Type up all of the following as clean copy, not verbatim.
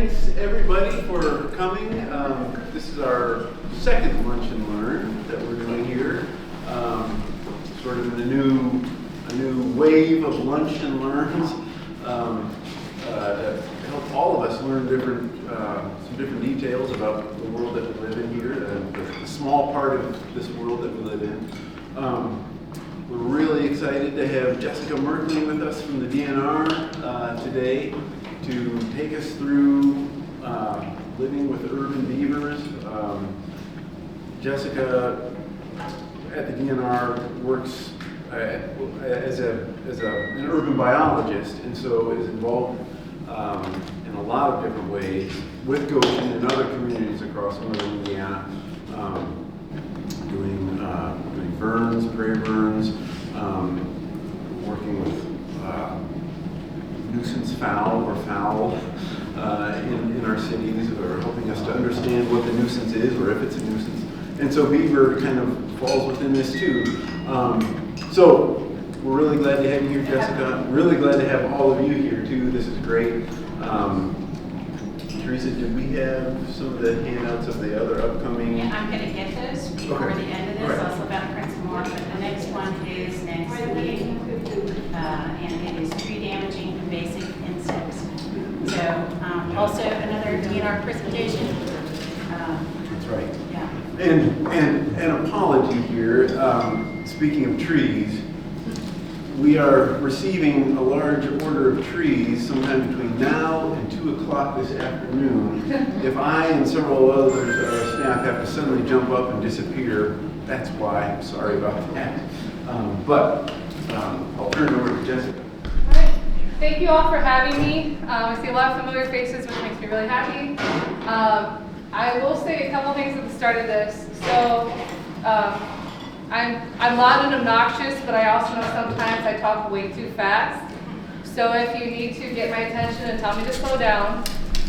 thanks everybody for coming. This is our second Lunch and Learn that we're doing here. Sort of a new wave of Lunch and Learns that help all of us learn some different details about the world that we live in here, the small part of this world that we live in. We're really excited to have Jessica Merkling with us from the DNR today to take us through living with urban beavers. Jessica at the DNR works as an urban biologist, and so is involved in a lot of different ways with Goshen and other communities across northern Indiana, doing burns, prairie burns, working with nuisance fowl in our cities, or helping us to understand what the nuisance is or if it's a nuisance. And so Beaver kind of falls within this too. So we're really glad to have you here, Jessica. Really glad to have all of you here too. This is great. Teresa, did we have some of the handouts of the other upcoming? Yeah, I'm going to get those before the end of this. Right. Also about to print some more, but the next one is next week, and it is tree damaging invasive insects. So also another DNR presentation. That's right. Yeah. And an apology here. Speaking of trees, we are receiving a large order of trees sometime between now and 2 o'clock this afternoon. If I and several others of our staff have to suddenly jump up and disappear, that's why. I'm sorry about that. But I'll turn it over to Jessica. All right. Thank you all for having me. I see a lot of familiar faces, which makes me really happy. I will say a couple things at the start of this. So I'm loud and obnoxious, but I also know sometimes I talk way too fast. So if you need to get my attention and tell me to slow down.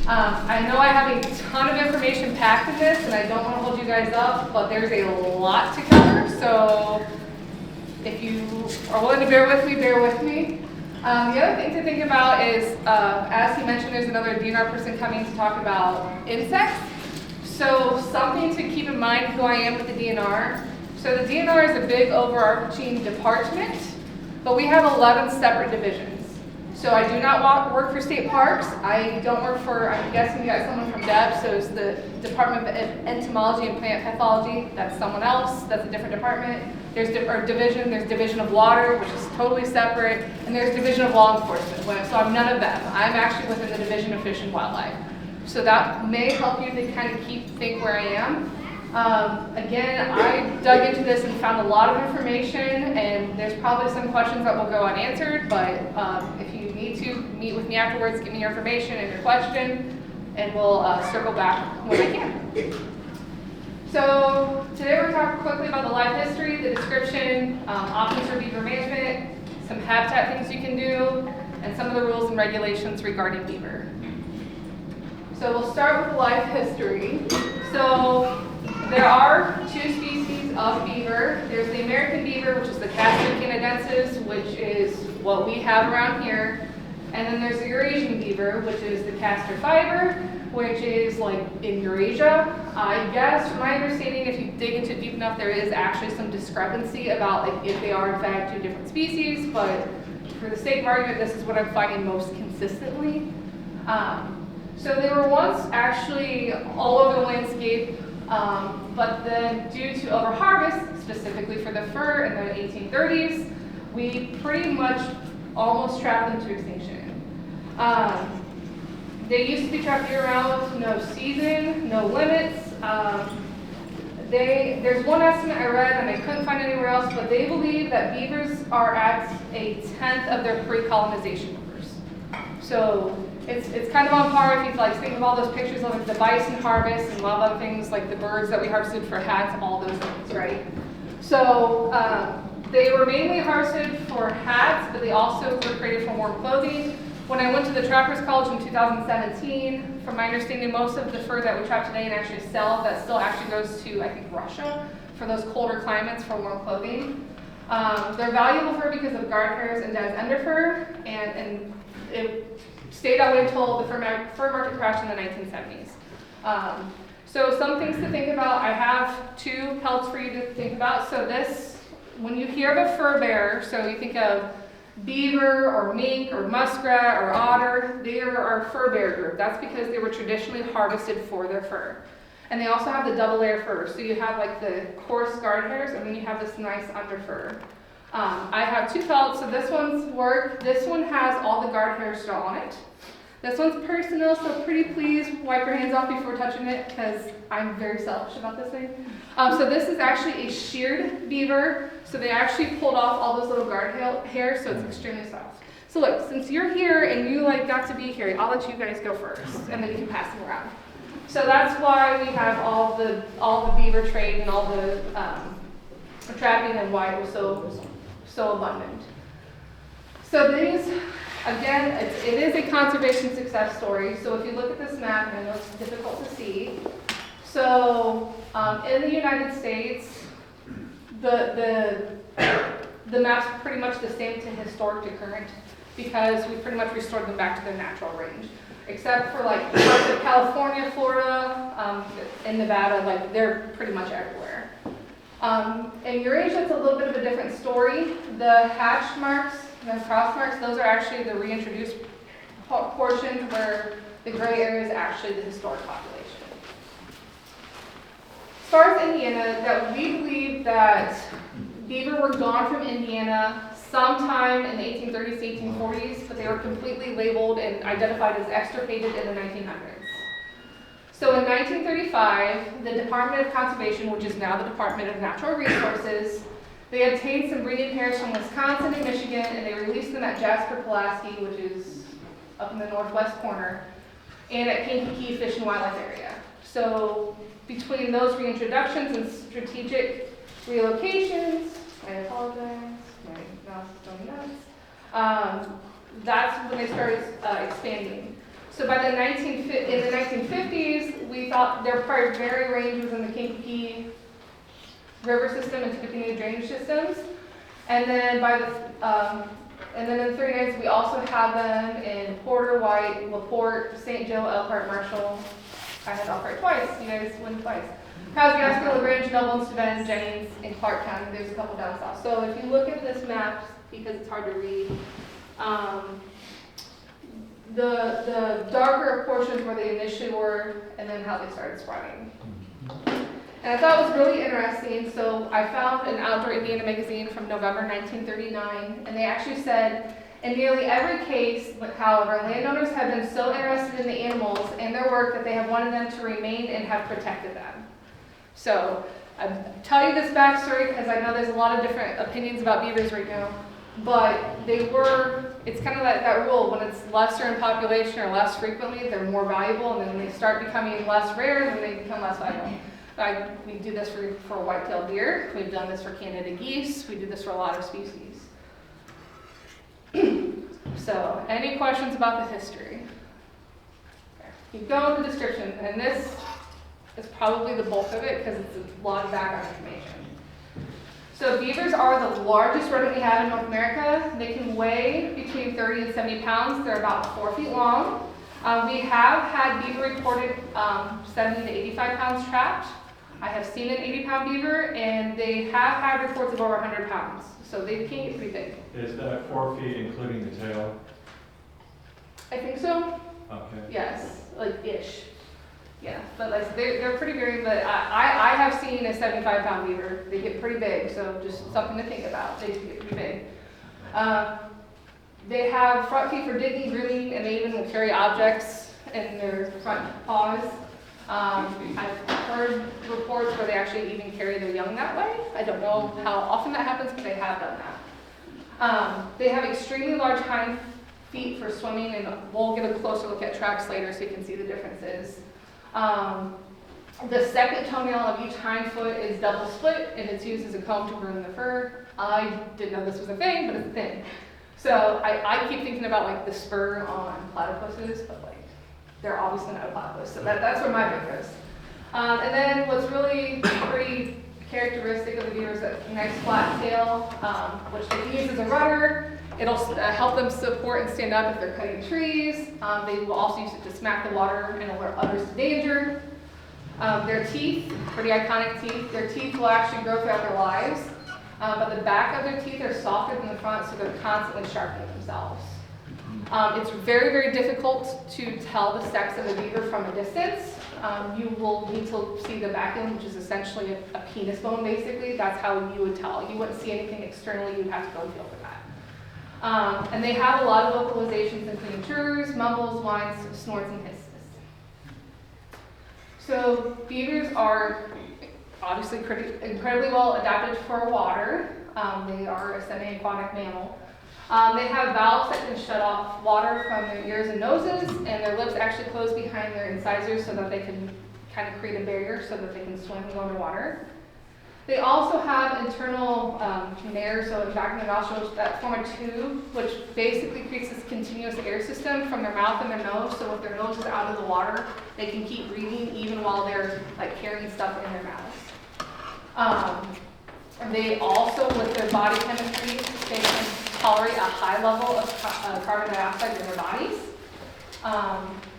I know I have a ton of information packed in this, and I don't want to hold you guys up, but there's a lot to cover. So if you are willing to bear with me, bear with me. The other thing to think about is, as he mentioned, there's another DNR person coming to talk about insects. So something to keep in mind who I am with the DNR. So the DNR is a big overarching department, but we have 11 separate divisions. So I do not work for state parks. I don't work for, I'm guessing you got someone from DEP, so it's the Department of Entomology and Plant Pathology. That's someone else, that's a different department. There's there's Division of Water, which is totally separate, and there's Division of Law Enforcement. So I'm none of them. I'm actually within the Division of Fish and Wildlife. So that may help you to kind of think where I am. Again, I dug into this and found a lot of information, and there's probably some questions that will go unanswered, but if you need to, meet with me afterwards, give me your information and your question, and we'll circle back when I can. So today we're talking quickly about the life history, the description, options for beaver management, some habitat things you can do, and some of the rules and regulations regarding beaver. So we'll start with life history. So there are 2 species of beaver. There's the American beaver, which is the Castor canadensis, which is what we have around here. And then there's the Eurasian beaver, which is the Castor fiber, which is like in Eurasia. I guess, from my understanding, if you dig into it deep enough, there is actually some discrepancy about like if they are in fact 2 different species, but for the sake of argument, this is what I'm finding most consistently. So they were once actually all over the landscape, but then due to overharvest, specifically for the fur in the 1830s, we pretty much almost trapped them to extinction. They used to be trapped year-round with no season, no limits. There's one estimate I read, and I couldn't find anywhere else, but they believe that beavers are at 1/10 of their pre-colonization numbers. So it's kind of on par if you like think of all those pictures of like the bison harvest and a lot of other things like the birds that we harvested for hats, all those things, right? So they were mainly harvested for hats, but they also were created for warm clothing. When I went to the Trappers College in 2017, from my understanding, most of the fur that we trap today and actually sell, that still actually goes to, I think, Russia for those colder climates for warm clothing. They're valuable fur because of guard hairs and dad's underfur, and stayed that way until the fur market crashed in the 1970s. So some things to think about. I have 2 pelts for you to think about. So this, when you hear of a fur bearer, so you think of beaver or mink or muskrat or otter, they are our fur bearer group. That's because they were traditionally harvested for their fur. And they also have the double layer fur. So you have like the coarse guard hairs, and then you have this nice under fur. I have 2 pelts, so this one's work. This one has all the guard hairs still on it. This one's personal, so pretty please wipe your hands off before touching it, because I'm very selfish about this thing. So this is actually a sheared beaver, so they actually pulled off all those little guard hairs, so it's extremely soft. So look, since you're here and you like got to be here, I'll let you guys go first, and then you can pass them around. So that's why we have all the beaver trade and all the trapping, and why it was so abundant. So these, again, it is a conservation success story. So if you look at this map, and I know it's difficult to see. So in the United States, the map's pretty much the same to historic to current, because we pretty much restored them back to their natural range. Except for like parts of California, Florida, and Nevada, like they're pretty much everywhere. In Eurasia, it's a little bit of a different story. The hatch marks, the cross marks, those are actually the reintroduced portions, where the gray area is actually the historic population. As far as Indiana, that we believe that beaver were gone from Indiana sometime in the 1830s to 1840s, but they were completely labeled and identified as extirpated in the 1900s. So in 1935, the Department of Conservation, which is now the Department of Natural Resources, they obtained some breeding pairs from Wisconsin and Michigan, and they released them at Jasper, Pulaski, which is up in the northwest corner, and at Kankakee Fish and Wildlife Area. So between those reintroductions and strategic relocations, I apologize, my mouse is going nuts, that's when they started expanding. So by in the 1950s, we thought their primary range was in the Kankakee River system and Tippecanoe drainage systems. And then in the 39s, we also have them in Porter, White, LaPorte, St. Joe, Elkhart, Marshall. I had Elkhart twice. You guys win twice. Kosciuszko, LaGrange, Noble, Steuben, Jennings, and Clark County. There's a couple down south. So if you look at this map, because it's hard to read, the darker portions where they initially were, and then how they started spreading. And I thought it was really interesting. So I found an Outdoor Indiana magazine from November 1939, and they actually said, in nearly every case, however, landowners have been so interested in the animals and their work that they have wanted them to remain and have protected them. So I tell you this backstory because I know there's a lot of different opinions about beavers right now, but it's kind of that rule, when it's lesser in population or less frequently, they're more valuable, and then when they start becoming less rare, then they become less valuable. We do this for white-tailed deer, we've done this for Canada geese, we do this for a lot of species. So, any questions about the history? Keep going with the description, and this is probably the bulk of it because it's a lot of background information. So beavers are the largest rodent we have in North America. They can weigh between 30 and 70 pounds. They're about 4 feet long. We have had beaver reported 70 to 85 pounds trapped. I have seen an 80-pound beaver, and they have had reports of over 100 pounds. So they can get pretty big. Is that 4 feet including the tail? I think so. Okay. Yes, like ish. Yeah, but like they're pretty big. But I have seen a 75-pound beaver. They get pretty big, so just something to think about. They get pretty big. They have front feet for digging, grooming, and they even will carry objects in their front paws. I've heard reports where they actually even carry their young that way. I don't know how often that happens, but they have done that. They have extremely large hind feet for swimming, and we'll get a closer look at tracks later so you can see the differences. The second toenail of each hind foot is double split, and it's used as a comb to groom the fur. I didn't know this was a thing, but it's a thing. So I keep thinking about like the spur on platypuses, but like they're obviously not a platypus, so that's where my brain goes. And then what's really pretty characteristic of the beaver is that nice flat tail, which they use as a rudder, It'll help them support and stand up if they're cutting trees. They will also use it to smack the water and alert others to danger. Their teeth, pretty iconic teeth, their teeth will actually grow throughout their lives, but the back of their teeth are softer than the front, so they're constantly sharpening themselves. It's very, very difficult to tell the sex of a beaver from a distance. You will need to see the back end, which is essentially a penis bone, basically. That's how you would tell. You wouldn't see anything externally, you'd have to go and feel for that. And they have a lot of vocalizations, including chirrs, mumbles, whines, snorts, and hisses. So beavers are obviously incredibly well adapted for water. They are a semi-aquatic mammal. They have valves that can shut off water from their ears and noses, and their lips actually close behind their incisors so that they can kind of create a barrier so that they can swim underwater. They also have internal nares, so back in their nostrils, that form a tube, which basically creates this continuous air system from their mouth and their nose, so if their nose is out of the water, they can keep breathing even while they're like carrying stuff in their mouths. They also, with their body chemistry, they can tolerate a high level of carbon dioxide in their bodies.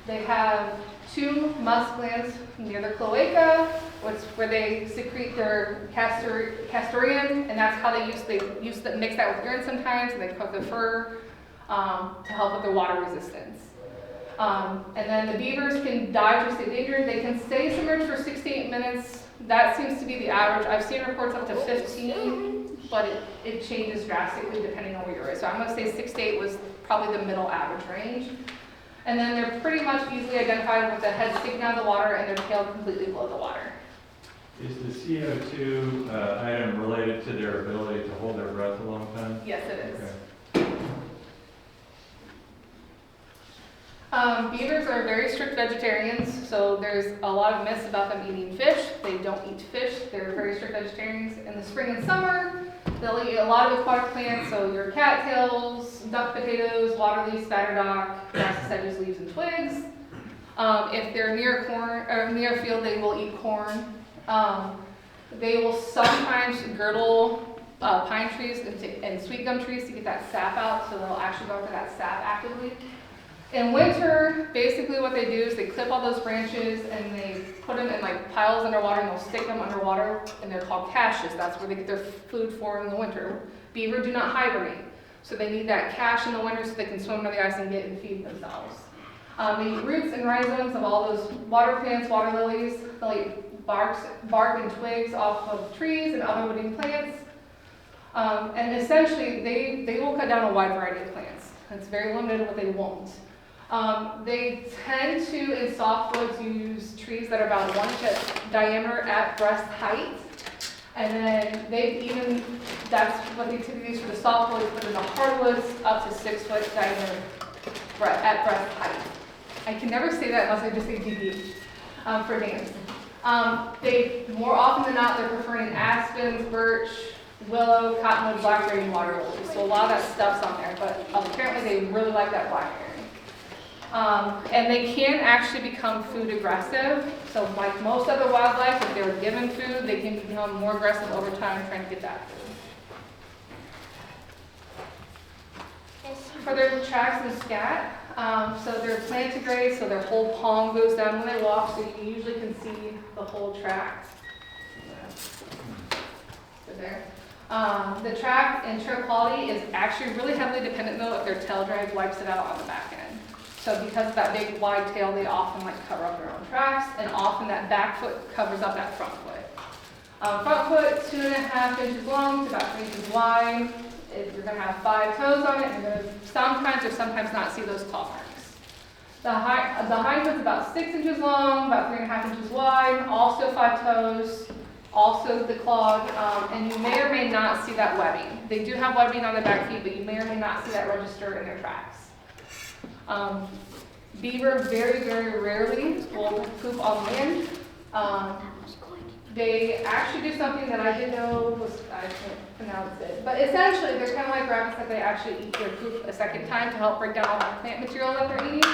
They have 2 musk glands near their cloaca, where they secrete their castoreum, and that's how they mix that with urine sometimes, and they coat their fur to help with their water resistance. And then the beavers can dive to stay danger. They can stay submerged for 6 to 8 minutes. That seems to be the average. I've seen reports up to 15, but it changes drastically depending on where you're at. So I'm going to say 6 to 8 was probably the middle average range. And then they're pretty much easily identified with the head sticking out of the water and their tail completely below the water. Is the CO2 item related to their ability to hold their breath a long time? Yes, it is. Okay. Beavers are very strict vegetarians, so there's a lot of myths about them eating fish. They don't eat fish. They're very strict vegetarians. In the spring and summer, they'll eat a lot of aquatic plants, so your cattails, duck potatoes, water leaves, spatterdock, grass, sedges, leaves, and twigs. If they're near corn or near a field, they will eat corn. They will sometimes girdle pine trees and sweet gum trees to get that sap out, so they'll actually go after that sap actively. In winter, basically what they do is they clip all those branches and they put them in like piles underwater, and they'll stick them underwater, and they're called caches. That's where they get their food for in the winter. Beaver do not hibernate, so they need that cache in the winter so they can swim under the ice and get and feed themselves. They eat roots and rhizomes of all those water plants, water lilies. They'll eat bark and twigs off of trees and other woody plants. And essentially, they will cut down a wide variety of plants. It's very limited what they won't. They tend to, in softwoods, use trees that are about 1 inch diameter at breast height. And then that's what they typically use for the softwoods, but in the hardwoods, up to 6 foot diameter at breast height. I can never say that unless I just say DB for names. They, more often than not, they're preferring aspens, birch, willow, cottonwood, blackberry, and water lilies. So a lot of that stuff's on there, but apparently they really like that blackberry. And they can actually become food aggressive. So like most other wildlife, if they're given food, they can become more aggressive over time trying to get that food. For their tracks and scat, so they're plantigrade, so their whole palm goes down when they walk, so you usually can see the whole track. So there. The track and trail quality is actually really heavily dependent though if their tail drag wipes it out on the back end. So because of that big wide tail, they often like cover up their own tracks, and often that back foot covers up that front foot. Front foot, 2.5 inches long to about 3 inches wide. You're going to have 5 toes on it, and you're going to sometimes or sometimes not see those claw marks. The hind foot's about 6 inches long, about 3.5 inches wide, also 5 toes, also the claw, and you may or may not see that webbing. They do have webbing on the back feet, but you may or may not see that register in their tracks. Beaver very, very rarely will poop on land. They actually do something that I didn't know was, I can't pronounce it, but essentially they're kind of like rabbits that they actually eat their poop a second time to help break down all the plant material that they're eating.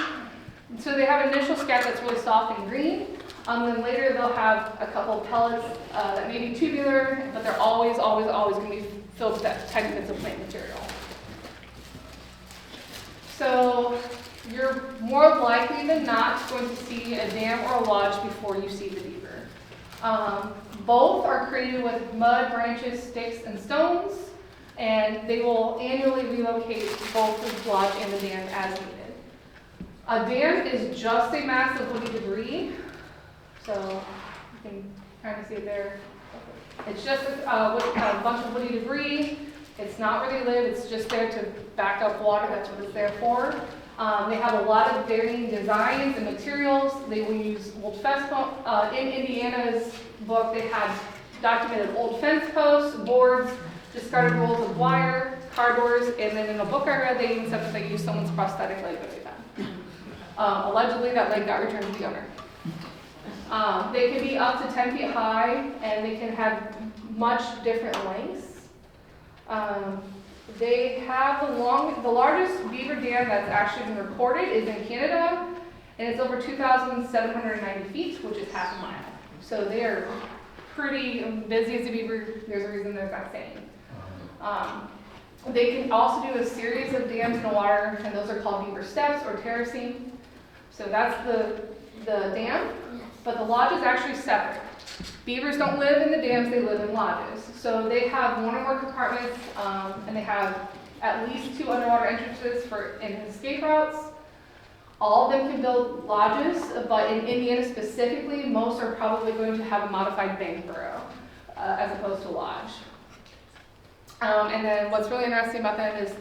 So they have an initial scat that's really soft and green. Then later they'll have a couple of pellets that may be tubular, but they're always going to be filled with that tiny bits of plant material. So you're more likely than not going to see a dam or a lodge before you see the beaver. Both are created with mud, branches, sticks, and stones, and they will annually relocate both the lodge and the dam as needed. A dam is just a mass of woody debris, so you can kind of see it there. It's just a bunch of woody debris. It's not where they live, it's just there to back up water, that's what it's there for. They have a lot of varying designs and materials. They will use old fence posts. In Indiana's book, they had documented old fence posts, boards, discarded rolls of wire, car doors, and then in a book I read, they even said that they used someone's prosthetic leg that they found. Allegedly, that leg got returned to the owner. They can be up to 10 feet high, and they can have much different lengths. They have the largest beaver dam that's actually been recorded is in Canada, and it's over 2,790 feet, which is half a mile. So they are pretty busy as a beaver. There's a reason they're that saying. They can also do a series of dams in the water, and those are called beaver steps or terracing. So that's the dam, but the lodge is actually separate. Beavers don't live in the dams, they live in lodges. So they have one or more compartments, and they have at least 2 underwater entrances in escape routes. All of them can build lodges, but in Indiana specifically, most are probably going to have a modified bank burrow, as opposed to lodge. And then what's really interesting about them is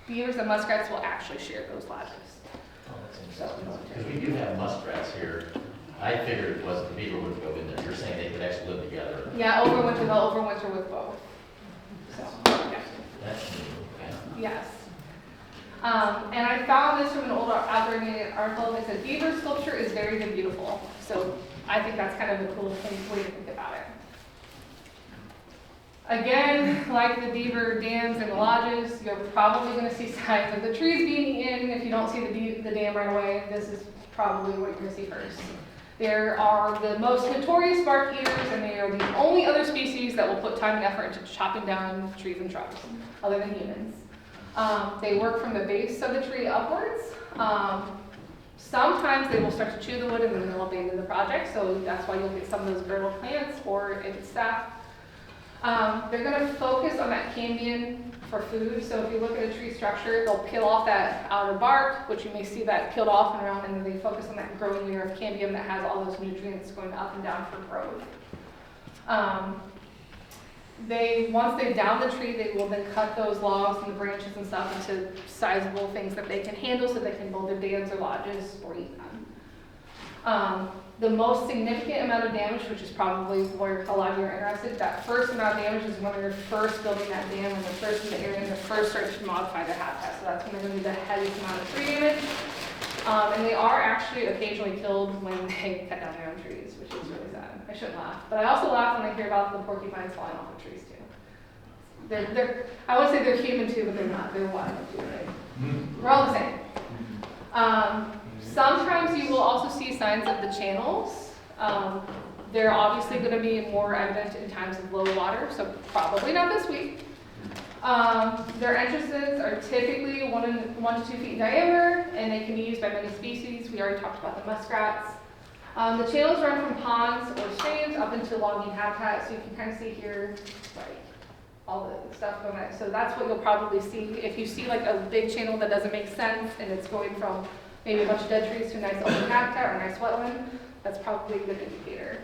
beavers and muskrats will actually share those lodges. Oh, that's interesting. Because we do have muskrats here. I figured it was the beaver wouldn't go in there. You're saying they could actually live together. Yeah, they'll overwinter with both. So, yeah. That's new. Okay. Yes. And I found this from an old outdoor media article that said beaver sculpture is very and beautiful. So I think that's kind of a cool way to think about it. Again, like the beaver dams and the lodges, you're probably going to see signs of the trees being eaten. If you don't see the dam right away, this is probably what you're going to see first. There are the most notorious bark eaters, and they are the only other species that will put time and effort into chopping down trees and shrubs, other than humans. They work from the base of the tree upwards. Sometimes they will start to chew the wood and then they'll abandon the project, so that's why you'll get some of those girdle plants, or if it's staff. They're going to focus on that cambium for food. So if you look at a tree structure, they'll peel off that outer bark, which you may see that peeled off and around, and then they focus on that growing layer of cambium that has all those nutrients going up and down for growth. Once they down the tree, they will then cut those logs and the branches and stuff into sizable things that they can handle so they can build their dams or lodges or eat them. The most significant amount of damage, which is probably where a lot of you are interested, that first amount of damage is when they're first building that dam and they're first in the area and they're first starting to modify their habitat. So that's when they're going to do the heaviest amount of tree damage. And they are actually occasionally killed when they cut down their own trees, which is really sad. I shouldn't laugh. But I also laugh when I hear about the porcupines falling off of trees too. I would say they're human too, but they're not. They're wild too, right? We're all the same. Sometimes you will also see signs of the channels. They're obviously going to be more evident in times of low water, so probably not this week. Their entrances are typically 1 to 2 feet in diameter, and they can be used by many species. We already talked about the muskrats. The channels run from ponds or streams up into logging habitat, so you can kind of see here, like, all the stuff going on. So that's what you'll probably see. If you see like a big channel that doesn't make sense, and it's going from maybe a bunch of dead trees to a nice open habitat or a nice wetland, that's probably a good indicator.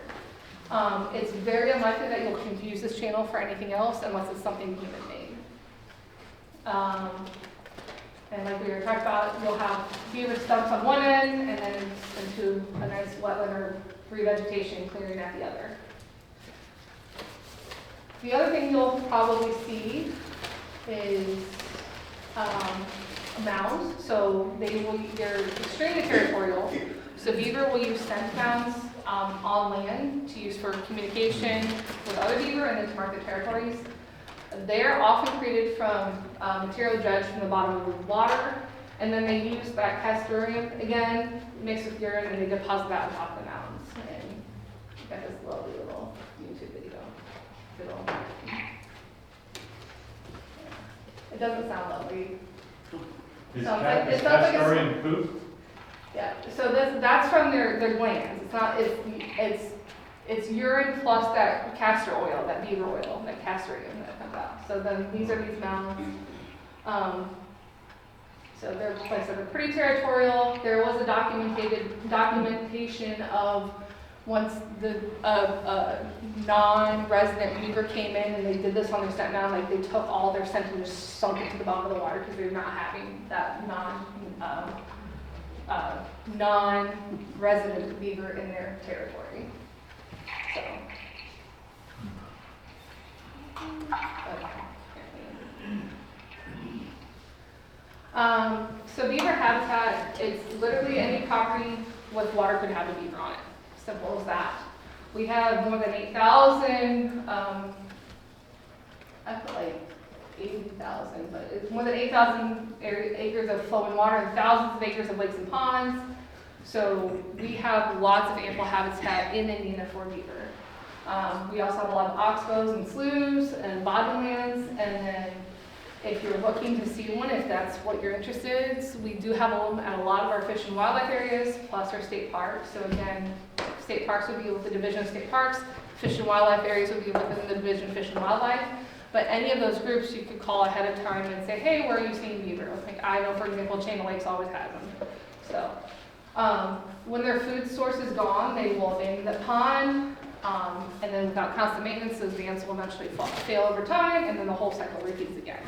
It's very unlikely that you'll confuse this channel for anything else unless it's something human-made. And like we were talking about, you'll have beaver stumps on one end and then into a nice wetland or revegetation clearing at the other. The other thing you'll probably see is mounds. So they're extremely territorial. So beaver will use scent mounds on land to use for communication with other beaver and then to mark their territories. They're often created from material dredged from the bottom of the water, and then they use that castoreum again, mixed with urine, and they deposit that on top of the mounds. And you got this lovely little YouTube video. It doesn't sound lovely. Is Sounds like- cat, it is sounds like it's- castoreum poop? Yeah, so that's from their glands. It's not, it's urine plus that castor oil, that beaver oil, that castoreum that comes out. So then these are these mounds. So they're, like I said, they're pretty territorial. There was a documentation of once the non-resident beaver came in and they did this on their scent mound, like they took all their scent and just sunk it to the bottom of the water because they're not having that non-resident beaver in their territory. So. So beaver habitat, it's literally any property with water could have a beaver on it. Simple as that. We have more than 8,000, I put like 80,000, but it's more than 8,000 acres of flowing water and thousands of acres of lakes and ponds. So we have lots of ample habitat in Indiana for beaver. We also have a lot of oxbows and sloughs and bottomlands, and then if you're looking to see one, if that's what you're interested in, we do have them at a lot of our fish and wildlife areas, plus our state parks. So again, state parks would be with the Division of State Parks, fish and wildlife areas would be within the Division of Fish and Wildlife. But any of those groups, you could call ahead of time and say, hey, where are you seeing beaver? Like I know, for example, Chain of Lakes always has them. So when their food source is gone, they will abandon the pond. And then without constant maintenance, those dams will eventually fail over time, and then the whole cycle repeats again.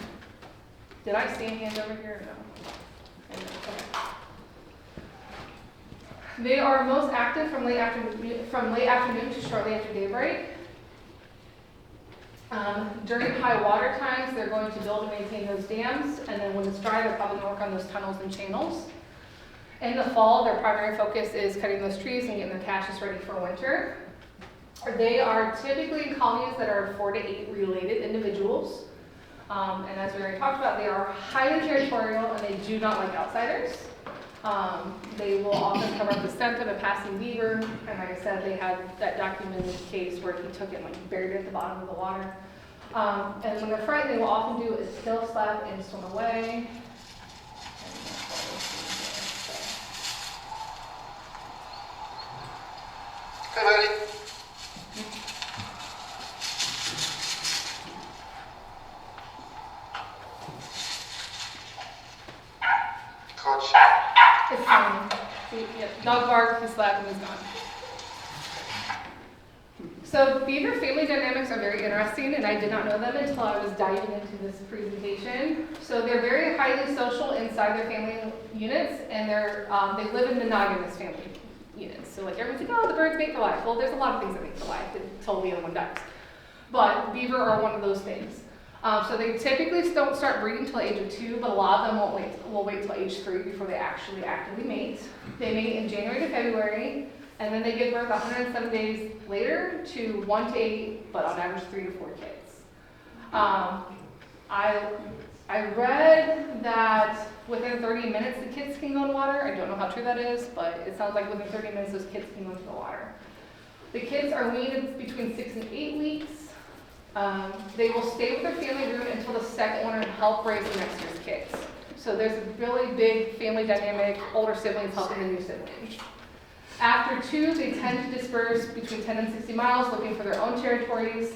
Did I see any hands over here or no? Okay. They are most active from late afternoon to shortly after daybreak. During high water times, they're going to build and maintain those dams, and then when it's dry, they're probably going to work on those tunnels and channels. In the fall, their primary focus is cutting those trees and getting their caches ready for winter. They are typically in colonies that are 4 to 8 related individuals. And as we already talked about, they are highly territorial and they do not like outsiders. They will often cover up the scent of a passing beaver. And like I said, they had that documented case where he took it and like buried it at the bottom of the water. And when they're frightened, they will often do is tail slap and swim away. Hey, buddy. Coach. It's yep, dog bark, he slapped, and he's gone. So beaver family dynamics are very interesting, and I did not know them until I was diving into this presentation. So they're very highly social inside their family units, and they live in monogamous family units. So like everyone's like, oh, the birds mate for life. Well, there's a lot of things that make for life until the other one dies. But beaver are one of those things. So they typically don't start breeding until age of 2, but a lot of them will wait till age 3 before they actually actively mate. They mate in January to February, and then they give birth 107 days later to 1 to 8, but on average 3 to 4 kids. I read that within 30 minutes the kids can go in water. I don't know how true that is, but it sounds like within 30 minutes those kids can go into the water. The kids are weaned between 6 and 8 weeks. They will stay with their family room until the second one and help raise the next year's kids. So there's a really big family dynamic, older siblings helping the new siblings. After 2, they tend to disperse between 10 and 60 miles looking for their own territories.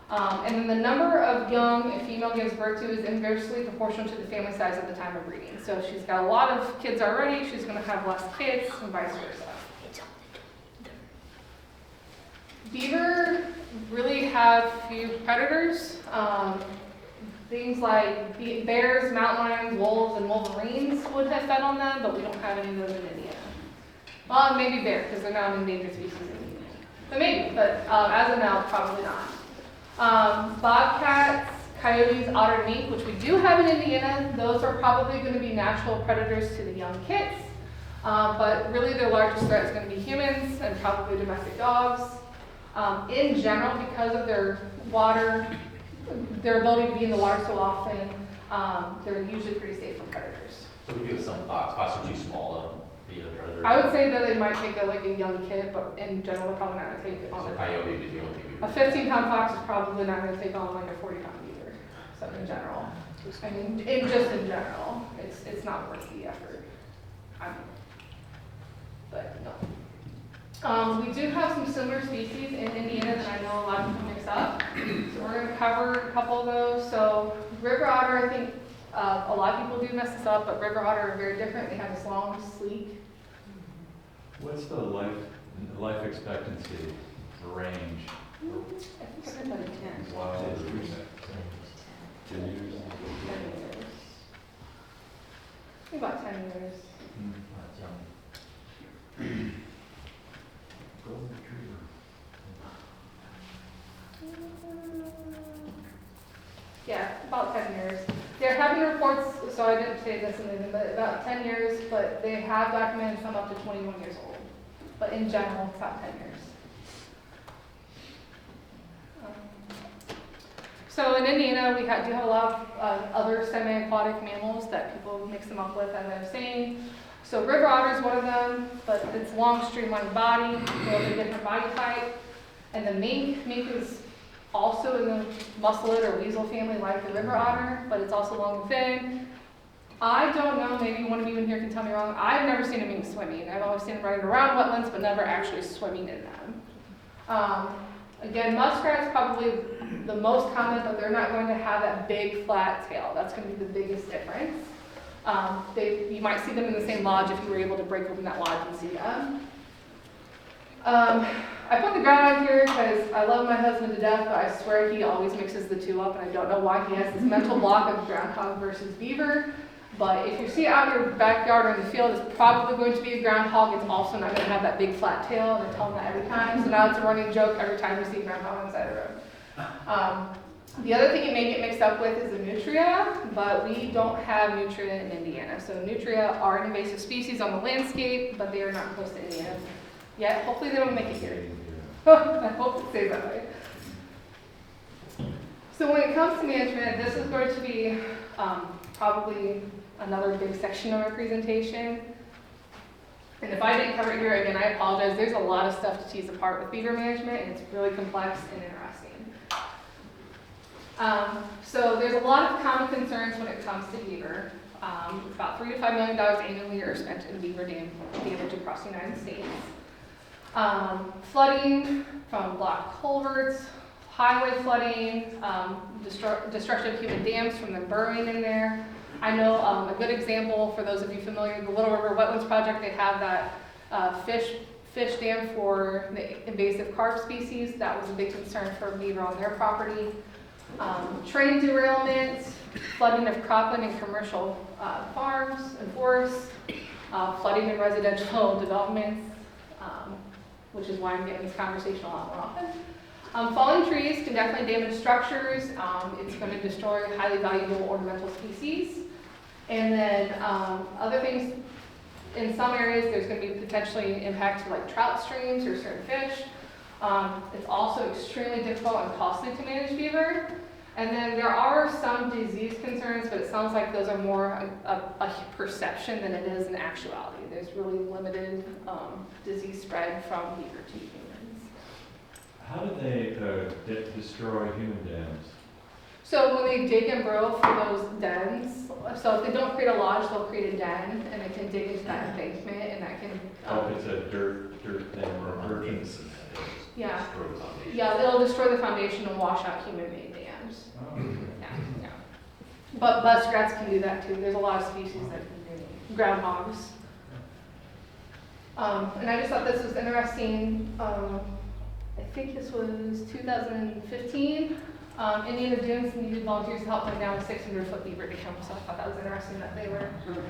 And then the number of young a female gives birth to is inversely proportional to the family size at the time of breeding. So if she's got a lot of kids already, she's going to have less kids and vice versa. Beaver really have few predators. Things like bears, mountain lions, wolves, and wolverines would have fed on them, but we don't have any of those in Indiana. Well, maybe bear, because they're not an endangered species in Indiana. But maybe, but as of now, probably not. Bobcats, coyotes, otter, and mink, which we do have in Indiana, those are probably going to be natural predators to the young kits. But really their largest threat is going to be humans and probably domestic dogs. In general, because of their ability to be in the water so often, they're usually pretty safe from predators. So we do have some fox are too small to be a predator. I would say that they might take a young kid, but in general, they're probably not going to take it on. So coyote would be the only thing we A 15-pound fox is probably not going to take on like a 40-pound beaver. So in general. I mean, just in general, it's not worth the effort. But no. We do have some similar species in Indiana that I know a lot of people mix up. So we're gonna cover a couple of those. So river otter, I think a lot of people do mess this up, but river otter are very different. They have this long, sleek. What's the life expectancy range? I think I said about 10. Wild. 10 years. I think about 10 years. Yeah, about 10 years. They're having reports, so I didn't say this in the, but about 10 years, but they have documented some up to 21 years old. But in general, it's about 10 years. So in Indiana, we do have a lot of other semi-aquatic mammals that people mix them up with, as I was saying. So river otter is one of them, but it's long, streamlined body, a little bit different body type. And the mink is also in the mustelid or weasel family like the river otter, but it's also long and thin. I don't know, maybe one of you in here can tell me wrong. I've never seen a mink swimming. I've always seen them running around wetlands, but never actually swimming in them. Again, muskrats probably the most common, but they're not going to have that big flat tail. That's going to be the biggest difference. You might see them in the same lodge if you were able to break open that lodge and see them. I put the groundhog here because I love my husband to death, but I swear he always mixes the two up, and I don't know why he has this mental block of groundhog versus beaver. But if you see it out in your backyard or in the field, it's probably going to be a groundhog. It's also not going to have that big flat tail, and I tell them that every time. So now it's a running joke every time we see a groundhog on the side of the road. The other thing it may get mixed up with is the nutria, but we don't have nutria in Indiana. So nutria are an invasive species on the landscape, but they are not close to Indiana yet. Hopefully they don't make it here. I hope it stays that way. So when it comes to management, this is going to be probably another big section of our presentation. And if I didn't cover it here, again, I apologize. There's a lot of stuff to tease apart with beaver management, and it's really complex and interesting. So there's a lot of common concerns when it comes to beaver. About $3 to $5 million annually are spent in beaver damage across the United States. Flooding from blocked culverts, highway flooding, destruction of human dams from them burrowing in there. I know a good example for those of you familiar with the Little River Wetlands Project, they have that fish dam for the invasive carp species. That was a big concern for beaver on their property. Train derailment, flooding of cropland and commercial farms and forests, flooding in residential developments, which is why I'm getting this conversation a lot more often. Falling trees can definitely damage structures. It's going to destroy highly valuable ornamental species. And then other things, in some areas, there's going to be potentially impact to like trout streams or certain fish. It's also extremely difficult and costly to manage beaver. And then there are some disease concerns, but it sounds like those are more a perception than it is an actuality. There's really limited disease spread from beaver to humans. How do they destroy human dams? So when they dig and burrow for those dens, so if they don't create a lodge, they'll create a den, and they can dig into that embankment, and that can. If it's a dirt thing or a virgin. Yeah. Yeah, they'll destroy the foundation and wash out human-made dams. Oh. Yeah. But muskrats can do that too. There's a lot of species that can do it. Groundhogs. And I just thought this was interesting. I think this was 2015. Indiana Dunes needed volunteers to help them down a 600-foot beaver dam. So I thought that was interesting that they were,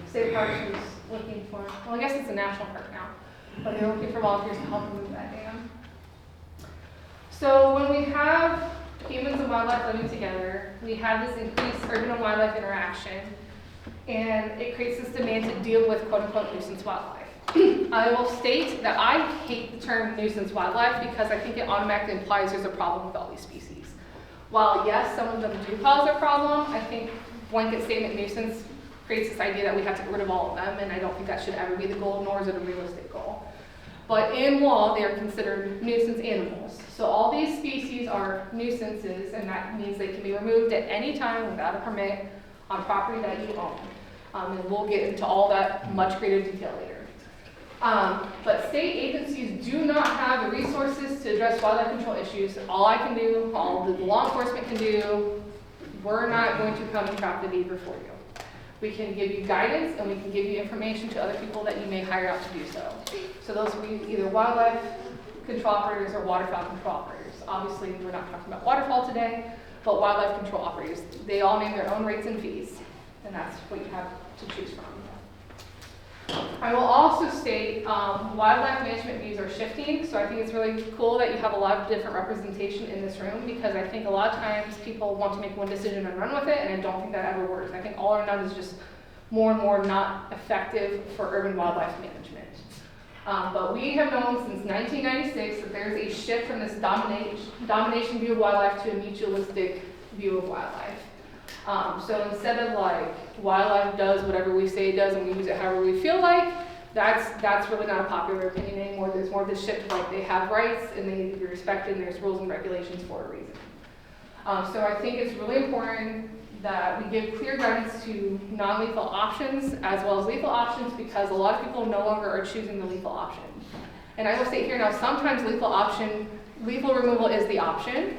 State Parks was looking for, well, I guess it's a national park now, but they were looking for volunteers to help them move that dam. So when we have humans and wildlife living together, we have this increased urban and wildlife interaction, and it creates this demand to deal with quote-unquote nuisance wildlife. I will state that I hate the term nuisance wildlife because I think it automatically implies there's a problem with all these species. While yes, some of them do cause a problem, I think blanket statement nuisance creates this idea that we have to get rid of all of them, and I don't think that should ever be the goal, nor is it a realistic goal. But in law, they are considered nuisance animals. So all these species are nuisances, and that means they can be removed at any time without a permit on property that you own. And we'll get into all that much greater detail later. But state agencies do not have the resources to address wildlife control issues. All I can do, all the law enforcement can do, we're not going to come and trap the beaver for you. We can give you guidance and we can give you information to other people that you may hire out to do so. So those will be either wildlife control operators or waterfowl control operators. Obviously, we're not talking about waterfowl today, but wildlife control operators. They all name their own rates and fees, and that's what you have to choose from. I will also state wildlife management views are shifting, so I think it's really cool that you have a lot of different representation in this room, because I think a lot of times people want to make one decision and run with it, and I don't think that ever works. I think all or none is just more and more not effective for urban wildlife management. But we have known since 1996 that there's a shift from this domination view of wildlife to a mutualistic view of wildlife. So instead of like wildlife does whatever we say it does and we use it however we feel like, that's really not a popular opinion anymore. There's more of this shift of like they have rights and they need to be respected and there's rules and regulations for a reason. So I think it's really important that we give clear guidance to non-lethal options as well as lethal options, because a lot of people no longer are choosing the lethal option. And I will state here now, sometimes lethal removal is the option,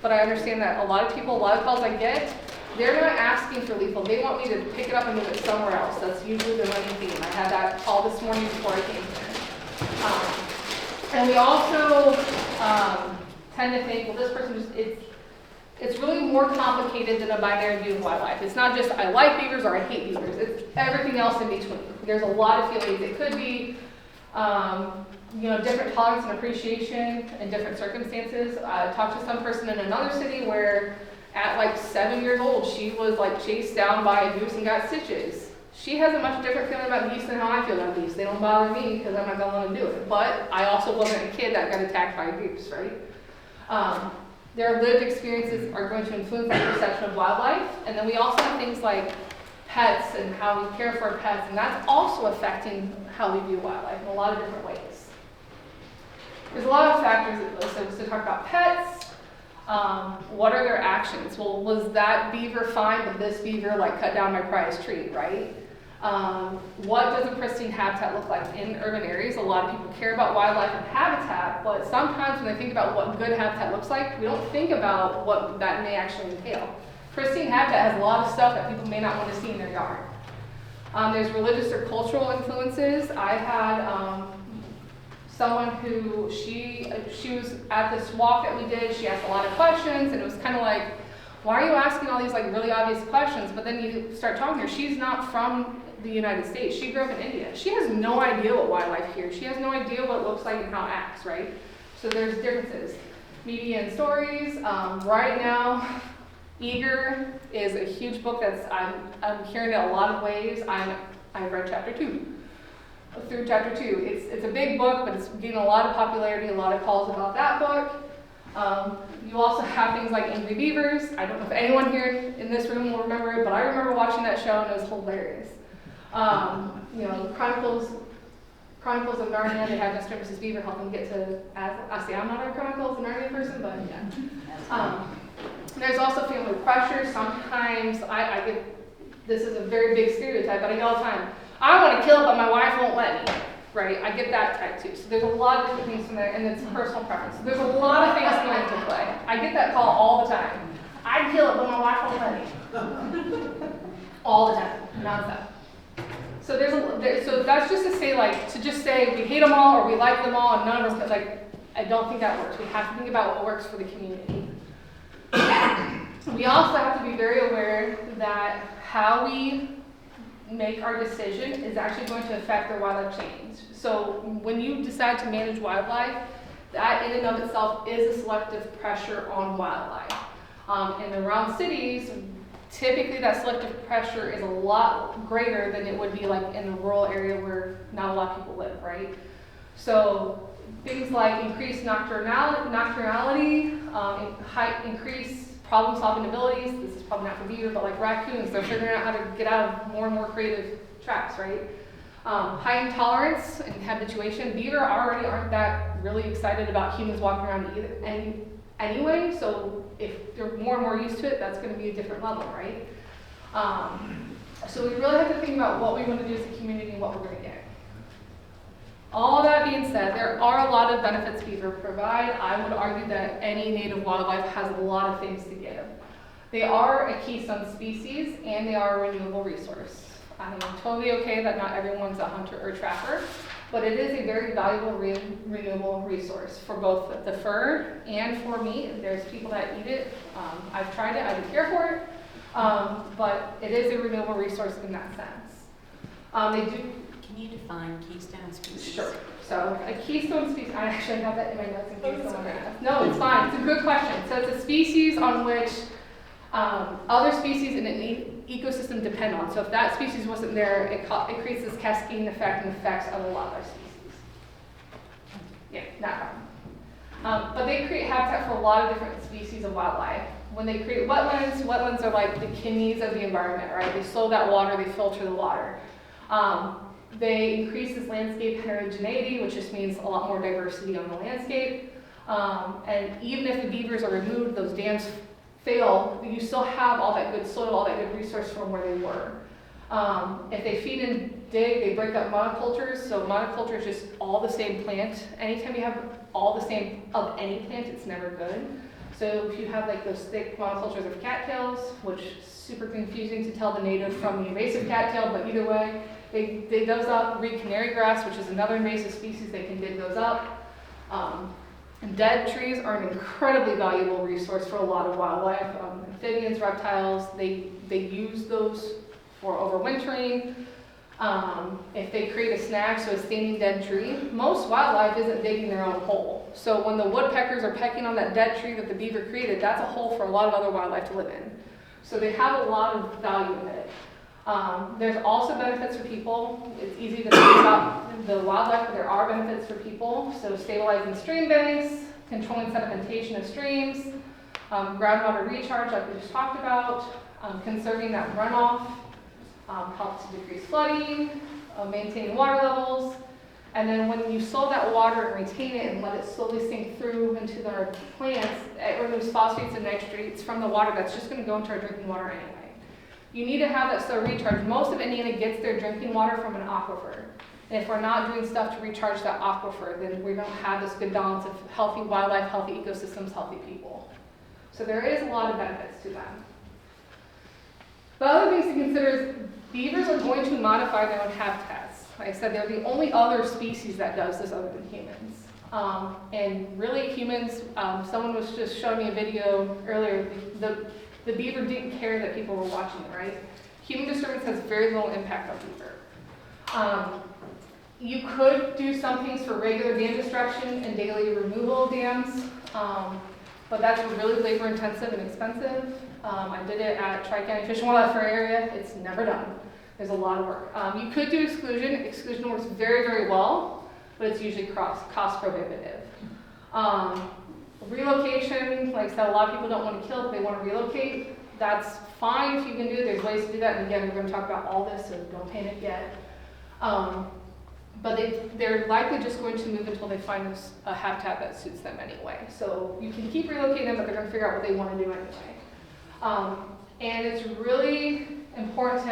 but I understand that a lot of calls I get, they're not asking for lethal. They want me to pick it up and move it somewhere else. That's usually the running theme. I had that call this morning before I came here. And we also tend to think, well, this person just, it's really more complicated than a binary view of wildlife. It's not just I like beavers or I hate beavers. It's everything else in between. There's a lot of feelings. It could be different tolerance and appreciation in different circumstances. I talked to some person in another city where at like 7 years old, she was like chased down by a goose and got stitches. She has a much different feeling about geese than how I feel about geese. They don't bother me because I'm not going to let them do it. But I also wasn't a kid that got attacked by a goose, right? Their lived experiences are going to influence their perception of wildlife. And then we also have things like pets and how we care for our pets, and that's also affecting how we view wildlife in a lot of different ways. There's a lot of factors to talk about pets. What are their actions? Well, was that beaver fine, but this beaver like cut down my prized tree, right? What does a pristine habitat look like in urban areas? A lot of people care about wildlife and habitat, but sometimes when they think about what good habitat looks like, we don't think about what that may actually entail. Pristine habitat has a lot of stuff that people may not want to see in their yard. There's religious or cultural influences. I had someone who, she was at this walk that we did, she asked a lot of questions, and it was kind of like, why are you asking all these like really obvious questions? But then you start talking to her, she's not from the United States, she grew up in India. She has no idea what wildlife here, she has no idea what it looks like and how it acts, right? So there's differences. Media and stories, right now, Eager is a huge book that's, I'm hearing it a lot of ways. I've read chapter 2. Through chapter 2. It's a big book, but it's getting a lot of popularity, a lot of calls about that book. You also have things like Angry Beavers. I don't know if anyone here in this room will remember it, but I remember watching that show and it was hilarious. Chronicles of Narnia, they had Mr. and Mrs. Beaver help them get to, I'm not a Chronicles of Narnia person, but yeah. There's also family pressure. Sometimes I get, this is a very big stereotype, but I get all the time, I want to kill it, but my wife won't let me, right? I get that type too. So there's a lot of different things from there, and it's personal preference. So there's a lot of things going into play. I get that call all the time. I'd kill it, but my wife won't let me. All the time, nonstop. So so that's just to say, like, to just say we hate them all or we like them all and none of us, like, I don't think that works. We have to think about what works for the community. We also have to be very aware that how we make our decision is actually going to affect the wildlife change. So when you decide to manage wildlife, that in and of itself is a selective pressure on wildlife. And around cities, typically that selective pressure is a lot greater than it would be like in a rural area where not a lot of people live, right? So things like increased nocturnality, increased problem-solving abilities. This is probably not for beaver, but like raccoons, they're figuring out how to get out of more and more creative traps, right? Heightened tolerance and habituation. Beaver already aren't that really excited about humans walking around either, anyway, so if they're more and more used to it, that's going to be a different level, right? So we really have to think about what we want to do as a community and what we're going to get. All that being said, there are a lot of benefits beaver provide. I would argue that any native wildlife has a lot of things to give. They are a keystone species and they are a renewable resource. I'm totally okay that not everyone's a hunter or trapper, but it is a very valuable renewable resource for both the fur and for meat. There's people that eat it. I've tried it, I don't care for it, but it is a renewable resource in that sense. They do. Can you define keystone species? Sure. So a keystone species, I actually have that in my notes in case someone asks. No, it's fine. It's a good question. So it's a species on which other species in an ecosystem depend on. So if that species wasn't there, it creates this cascading effect and affects other wildlife species. Yeah, not problem. But they create habitat for a lot of different species of wildlife. When they create wetlands, wetlands are like the kidneys of the environment, right? They slow that water, they filter the water. They increase this landscape heterogeneity, which just means a lot more diversity on the landscape. And even if the beavers are removed, those dams fail, you still have all that good soil, all that good resource from where they were. If they feed and dig, they break up monocultures. So monoculture is just all the same plant. Anytime you have all the same of any plant, it's never good. So if you have like those thick monocultures of cattails, which is super confusing to tell the native from the invasive cattail, but either way, they dig those up. Reed canary grass, which is another invasive species, they can dig those up. Dead trees are an incredibly valuable resource for a lot of wildlife. Amphibians, reptiles, they use those for overwintering. If they create a snag, so a standing dead tree, most wildlife isn't digging their own hole. So when the woodpeckers are pecking on that dead tree that the beaver created, that's a hole for a lot of other wildlife to live in. So they have a lot of value in it. There's also benefits for people. It's easy to think about the wildlife, but there are benefits for people. So stabilizing stream banks, controlling sedimentation of streams, groundwater recharge like we just talked about, conserving that runoff, helps to decrease flooding, maintaining water levels. And then when you slow that water and retain it and let it slowly sink through into our plants, it removes phosphates and nitrates from the water that's just going to go into our drinking water anyway. You need to have that slow recharge. Most of Indiana gets their drinking water from an aquifer. And if we're not doing stuff to recharge that aquifer, then we don't have this good balance of healthy wildlife, healthy ecosystems, healthy people. So there is a lot of benefits to them. The other things to consider is beavers are going to modify their own habitats. Like I said, they're the only other species that does this other than humans. And really humans, someone was just showing me a video earlier, the beaver didn't care that people were watching it, right? Human disturbance has very little impact on beaver. You could do some things for regular dam destruction and daily removal of dams, but that's really labor intensive and expensive. I did it at Tri-County Fish and Wildlife area. It's never done. There's a lot of work. You could do exclusion. Exclusion works very, very well, but it's usually cost prohibitive. Relocation, like I said, a lot of people don't want to kill, but they want to relocate. That's fine if you can do it. There's ways to do that. And again, we're going to talk about all this, so don't panic yet. But they're likely just going to move until they find a habitat that suits them anyway. So you can keep relocating them, but they're going to figure out what they want to do anyway. And it's really important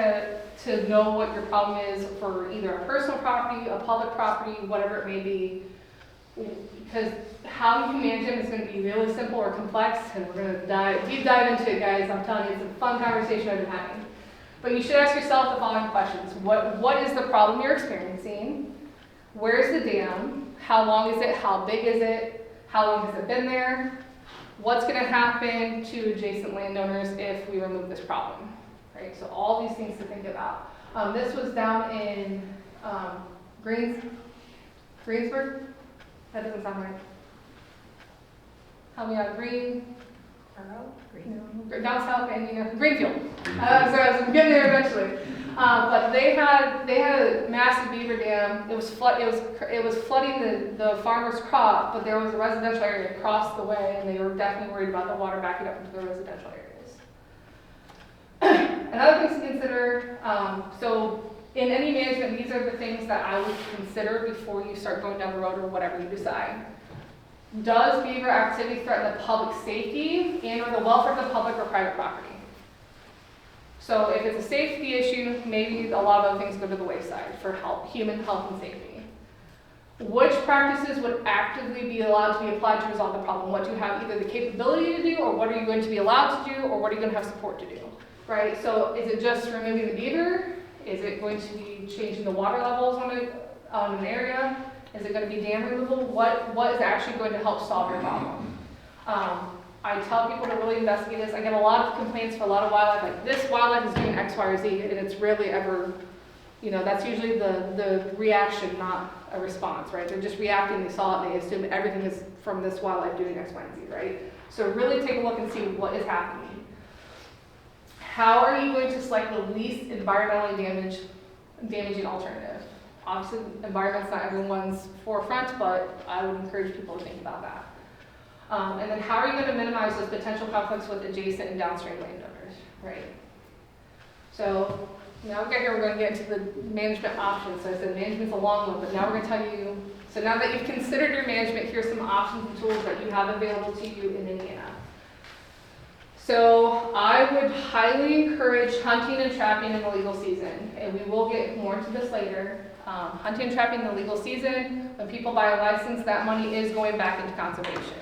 to know what your problem is for either a personal property, a public property, whatever it may be. Because how you can manage them is going to be really simple or complex, and we're going to deep dive into it, guys. I'm telling you, it's a fun conversation I've been having. But you should ask yourself the following questions. What is the problem you're experiencing? Where's the dam? How long is it? How big is it? How long has it been there? What's going to happen to adjacent landowners if we remove this problem? Right? So all these things to think about. This was down in Greensburg. That doesn't sound right. Help me out. Greenfield. I'm getting there eventually. But they had a massive beaver dam. It was flooding the farmer's crop, but there was a residential area across the way, and they were definitely worried about the water backing up into the residential areas. Another thing to consider. So in any management, these are the things that I would consider before you start going down the road or whatever you decide. Does beaver activity threaten the public safety and or the welfare of the public or private property? So if it's a safety issue, maybe a lot of other things go to the wayside for human health and safety. Which practices would actively be allowed to be applied to resolve the problem? What do you have either the capability to do, or what are you going to be allowed to do, or what are you going to have support to do, right? So is it just removing the beaver? Is it going to be changing the water levels on an area? Is it going to be dam removal? What is actually going to help solve your problem? I tell people to really investigate this. I get a lot of complaints for a lot of wildlife, like this wildlife is doing X, Y, or Z, and it's rarely ever, that's usually the reaction, not a response, right? They're just reacting, they saw it, they assume everything is from this wildlife doing X, Y, and Z, right? So really take a look and see what is happening. How are you going to select the least environmentally damaging alternative? Obviously, environment's not everyone's forefront, but I would encourage people to think about that. And then how are you going to minimize those potential conflicts with adjacent and downstream landowners, right? So now we get here, we're going to get into the management options. So I said management's a long one, but now we're going to tell you, so now that you've considered your management, here's some options and tools that you have available to you in Indiana. So I would highly encourage hunting and trapping in the legal season, and we will get more into this later. Hunting and trapping in the legal season, when people buy a license, that money is going back into conservation.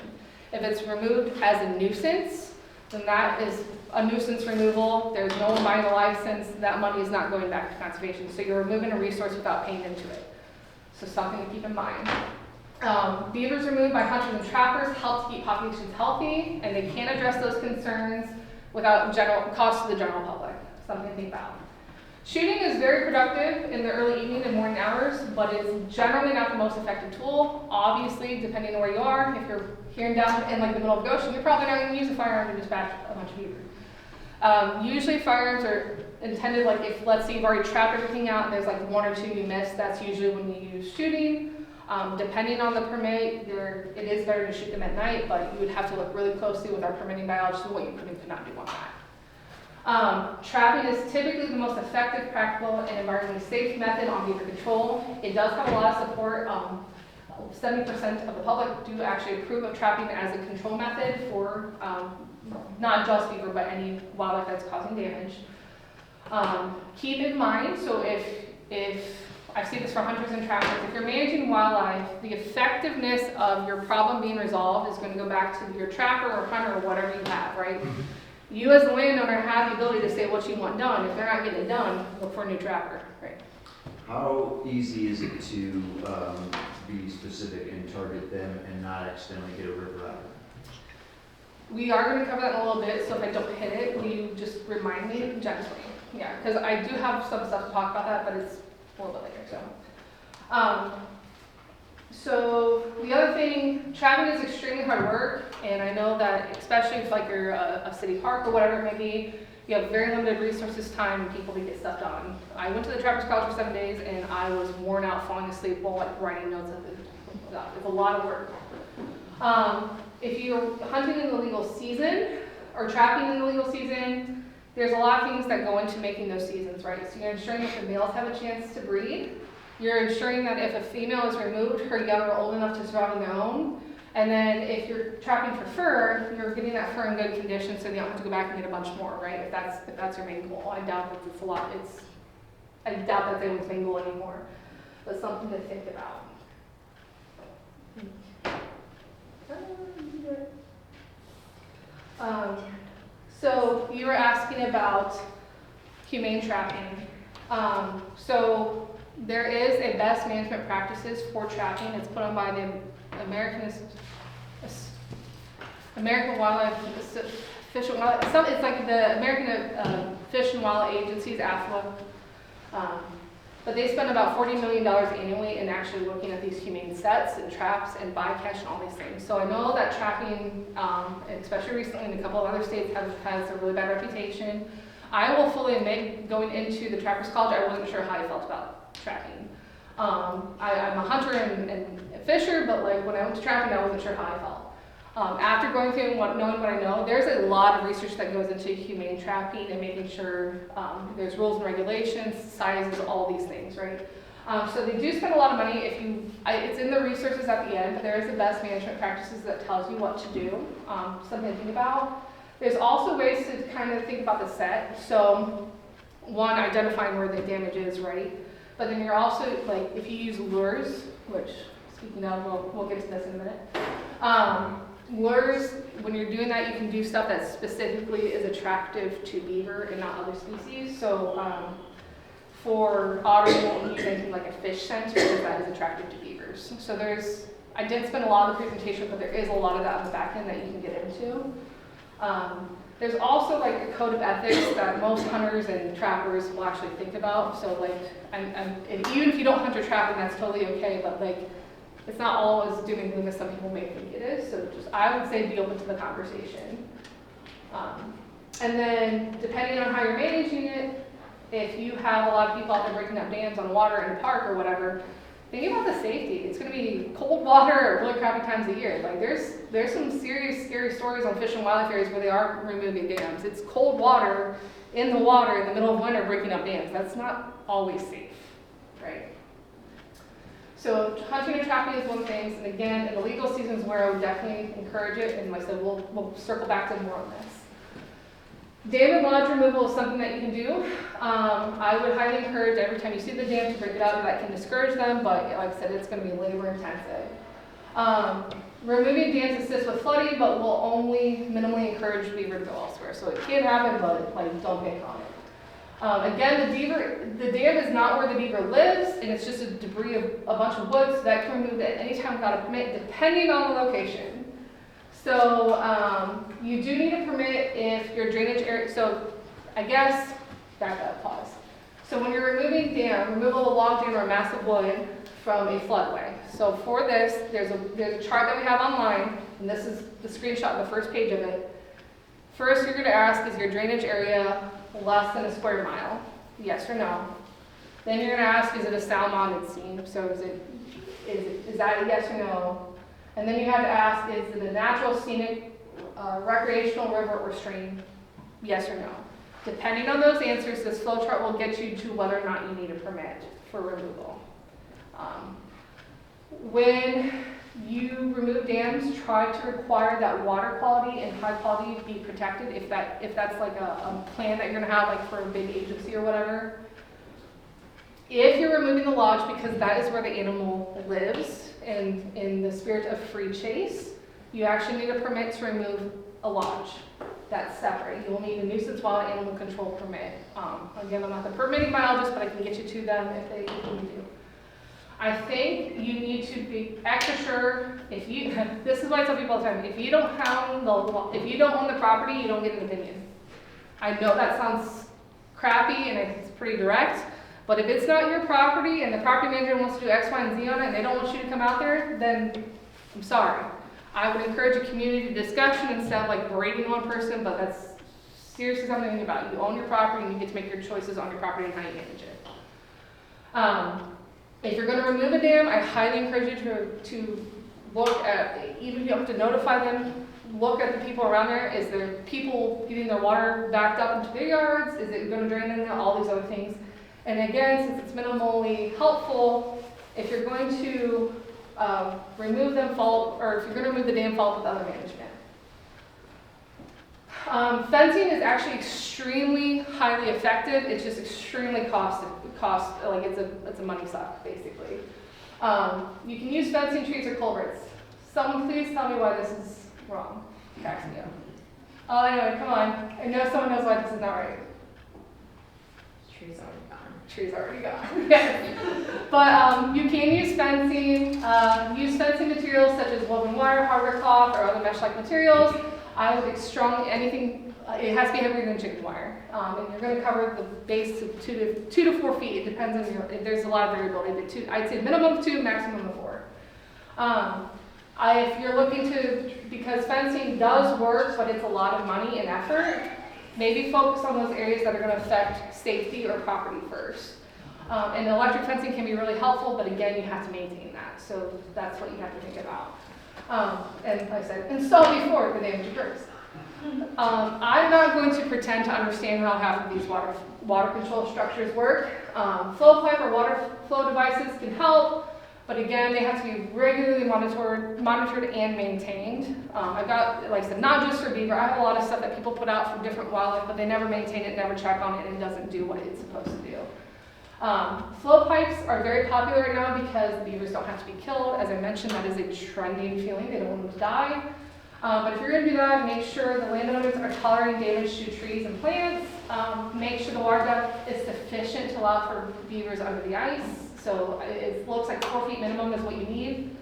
If it's removed as a nuisance, then that is a nuisance removal. There's no one buying a license, that money is not going back to conservation. So you're removing a resource without paying into it. So something to keep in mind. Beavers removed by hunters and trappers help to keep populations healthy, and they can address those concerns without cost to the general public. Something to think about. Shooting is very productive in the early evening and morning hours, but it's generally not the most effective tool. Obviously, depending on where you are, if you're here and down in like the middle of Goshen, you're probably not going to use a firearm to dispatch a bunch of beaver. Usually firearms are intended, like if let's say you've already trapped everything out and there's like one or two you missed, that's usually when you use shooting. Depending on the permit, it is better to shoot them at night, but you would have to look really closely with our permitting biologists what you could and could not do on that. Trapping is typically the most effective, practical, and environmentally safe method on beaver control. It does have a lot of support. 70% of the public do actually approve of trapping as a control method for not just beaver, but any wildlife that's causing damage. Keep in mind, so if I see this for hunters and trappers, if you're managing wildlife, the effectiveness of your problem being resolved is going to go back to your trapper or hunter or whatever you have, right? You as the landowner have the ability to say what you want done. If they're not getting it done, look for a new trapper, right? How easy is it to be specific and target them and not accidentally get a river out? We are going to cover that in a little bit, so if I don't hit it, will you just remind me gently? Yeah, because I do have some stuff to talk about that, but it's a little bit later, so. So the other thing, trapping is extremely hard work, and I know that especially if like you're a city park or whatever it may be, you have very limited resources, time, and people to get stuff done. I went to the Trappers College for 7 days, and I was worn out falling asleep while like writing notes of it. It's a lot of work. If you're hunting in the legal season or trapping in the legal season, there's a lot of things that go into making those seasons, right? So you're ensuring that the males have a chance to breed. You're ensuring that if a female is removed, her young are old enough to survive on their own. And then if you're trapping for fur, you're getting that fur in good condition so you don't have to go back and get a bunch more, right? If that's your main goal. I doubt that it's a lot. I doubt that's anyone's main goal anymore. But something to think about. So you were asking about humane trapping. So there is a best management practices for trapping. It's put on by the American Wildlife Fish and Wildlife. It's like the American Fish and Wildlife Agency's AFWA. But they spend about $40 million annually in actually looking at these humane sets and traps and bycatch and all these things. So I know that trapping, especially recently in a couple of other states, has a really bad reputation. I will fully admit, going into the Trappers College, I wasn't sure how I felt about trapping. I'm a hunter and a fisher, but like when I went to trapping, I wasn't sure how I felt. After going through and knowing what I know, there's a lot of research that goes into humane trapping and making sure there's rules and regulations, sizes, all these things, right? So they do spend a lot of money. It's in the resources at the end, but there is the best management practices that tells you what to do, something to think about. There's also ways to kind of think about the set. So one, identifying where the damage is, right? But then you're also, like, if you use lures, which, speaking of, we'll get to this in a minute. Lures, when you're doing that, you can do stuff that specifically is attractive to beaver and not other species. So for otter, you won't use anything like a fish scent because that is attractive to beavers. So I didn't spend a lot of the presentation, but there is a lot of that on the back end that you can get into. There's also like a code of ethics that most hunters and trappers will actually think about. So like, and even if you don't hunt or trap, and that's totally okay, but like, it's not always doom and gloom as some people may think it is. So just, I would say be open to the conversation. And then depending on how you're managing it, if you have a lot of people out there breaking up dams on water in a park or whatever, think about the safety. It's going to be cold water or really crappy times of year. Like there's some serious scary stories on Fish and Wildlife areas where they are removing dams. It's cold water in the middle of winter breaking up dams. That's not always safe, right? So hunting and trapping is one of the things, and again, in the legal seasons where I would definitely encourage it, and like I said, we'll circle back to more on this. Dam and lodge removal is something that you can do. I would highly encourage every time you see the dam to break it up. That can discourage them, but like I said, it's going to be labor intensive. Removing dams assists with flooding, but will only minimally encourage beaver to go elsewhere. So it can happen, but like don't bank on it. Again, the dam is not where the beaver lives, and it's just a debris of a bunch of wood, so that can remove it at any time without a permit, depending on the location. So you do need a permit if your drainage area, so I guess, back up, pause. So when you're removing removal of a log jam or massive wood from a floodway. So for this, there's a chart that we have online, and this is the screenshot of the first page of it. First, you're gonna ask, is your drainage area less than a square mile? Yes or no. Then you're gonna ask, is it a sound mounted seam? So is that a yes or no? And then you have to ask, is it a natural, scenic, recreational river or stream? Yes or no. Depending on those answers, this flow chart will get you to whether or not you need a permit for removal. When you remove dams, try to require that water quality and high quality be protected if that's like a plan that you're gonna have like for a big agency or whatever. If you're removing the lodge because that is where the animal lives, and in the spirit of free chase, you actually need a permit to remove a lodge. That's separate. You will need a nuisance wild animal control permit. Again, I'm not the permitting biologist, but I can get you to them if they need to. I think you need to be extra sure if you. This is why I tell people all the time: if you don't own the property, you don't get an opinion. I know that sounds crappy and it's pretty direct. But if it's not your property and the property manager wants to do X, Y, and Z on it and they don't want you to come out there, then I'm sorry. I would encourage a community discussion instead of like berating one person, but that's seriously something to think about. You own your property and you get to make your choices on your property and how you manage it. If you're going to remove a dam, I highly encourage you to look at, even if you have to notify them, look at the people around there. Is there people getting their water backed up into their yards? Is it going to drain in there? All these other things. And again, since it's minimally helpful, if you're going to remove them, or if you're going to remove the dam, follow up with other management. Fencing is actually extremely highly effective. It's just extremely like it's a money suck, basically. You can use fencing, trees, or culverts. Someone please tell me why this is wrong. Cracks me up. Oh, anyway, come on. I know someone knows why this is not right. Trees already gone. Yes. But you can use fencing. Use fencing materials such as woven wire, hardware cloth, or other mesh-like materials. I would anything, it has to be heavier than chicken wire. And you're going to cover the base to 2 to 4 feet. It depends on there's a lot of variability, but I'd say minimum of 2, maximum of 4. If you're looking because fencing does work, but it's a lot of money and effort, maybe focus on those areas that are going to affect safety or property first. And electric fencing can be really helpful, but again, you have to maintain that. So that's what you have to think about. And like I said, install before the damage occurs. I'm not going to pretend to understand how half of these water control structures work. Flow pipe or water flow devices can help. But again, they have to be regularly monitored and maintained. I've got, like I said, not just for beaver. I have a lot of stuff that people put out for different wildlife, but they never maintain it, never check on it, and it doesn't do what it's supposed to do. Flow pipes are very popular right now because beavers don't have to be killed. As I mentioned, that is a trending feeling. They don't want them to die. But if you're going to do that, make sure the landowners are tolerating damage to trees and plants. Make sure the water depth is sufficient to allow for beavers under the ice. So it looks like 4 feet minimum is what you need.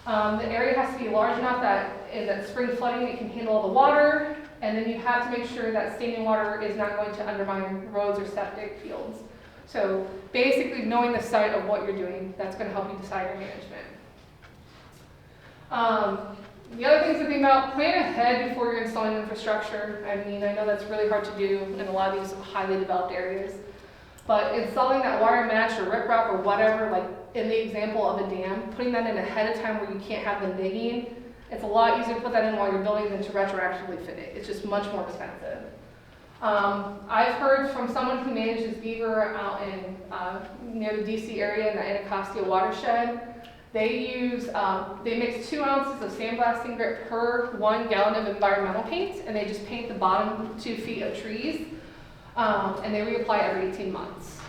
The area has to be large enough that spring flooding it can handle all the water. And then you have to make sure that standing water is not going to undermine roads or septic fields. So basically knowing the site of what you're doing, that's going to help you decide your management. The other things to think about, plan ahead before you're installing infrastructure. I mean, I know that's really hard to do in a lot of these highly developed areas. But installing that wire mesh or riprap or whatever, like in the example of a dam, putting that in ahead of time where you can't have them digging, it's a lot easier to put that in while you're building than to retroactively fit it. It's just much more expensive. I've heard from someone who manages beaver out in near the DC area in the Anacostia watershed. They mix 2 ounces of sandblasting grit per 1 gallon of environmental paint, and they just paint the bottom 2 feet of trees, and they reapply every 18 months.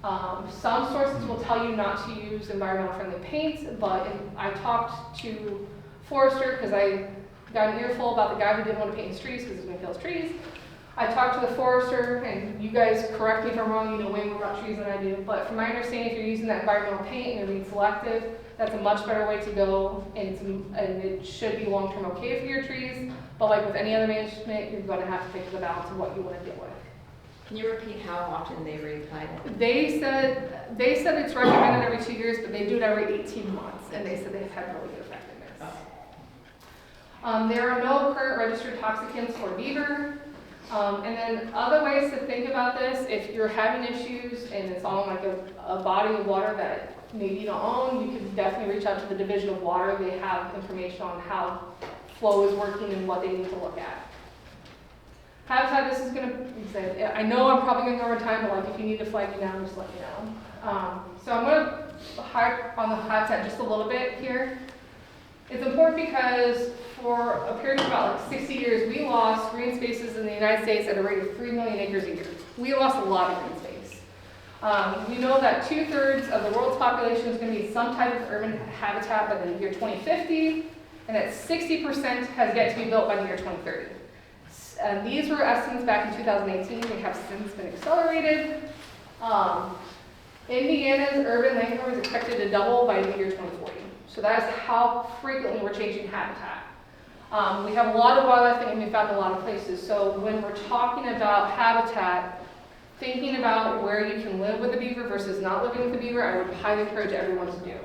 Some sources will tell you not to use environmental friendly paint, but I talked to Forester because I got an earful about the guy who didn't want to paint his trees because he was going to kill his trees. I talked to the forester, and you guys correct me if I'm wrong, you know way more about trees than I do, but from my understanding, if you're using that environmental paint and you're being selective, that's a much better way to go, and it should be long-term okay for your trees, but like with any other management, you're going to have to pick the balance of what you want to deal with. Can you repeat how often they reapply it? They said it's recommended every 2 years, but they do it every 18 months, and they said they've had really good effectiveness. There are no current registered toxicants for beaver. And then other ways to think about this, if you're having issues and it's on like a body of water that maybe you don't own, you can definitely reach out to the Division of Water. They have information on how flow is working and what they need to look at. Habitat, this is going to, I know I'm probably going to go over time, but like if you need to flag me down, just let me know. So I'm going to harp on the habitat just a little bit here. It's important because for a period of about like 60 years, we lost green spaces in the United States at a rate of 3 million acres a year. We lost a lot of green space. We know that 2/3 of the world's population is going to be some type of urban habitat by the year 2050, and that 60% has yet to be built by the year 2030. These were estimates back in 2018. They have since been accelerated. Indiana's urban land cover is expected to double by the year 2040. So that is how frequently we're changing habitat. We have a lot of wildlife that can be found in a lot of places. So when we're talking about habitat, thinking about where you can live with a beaver versus not living with a beaver, I would highly encourage everyone to do.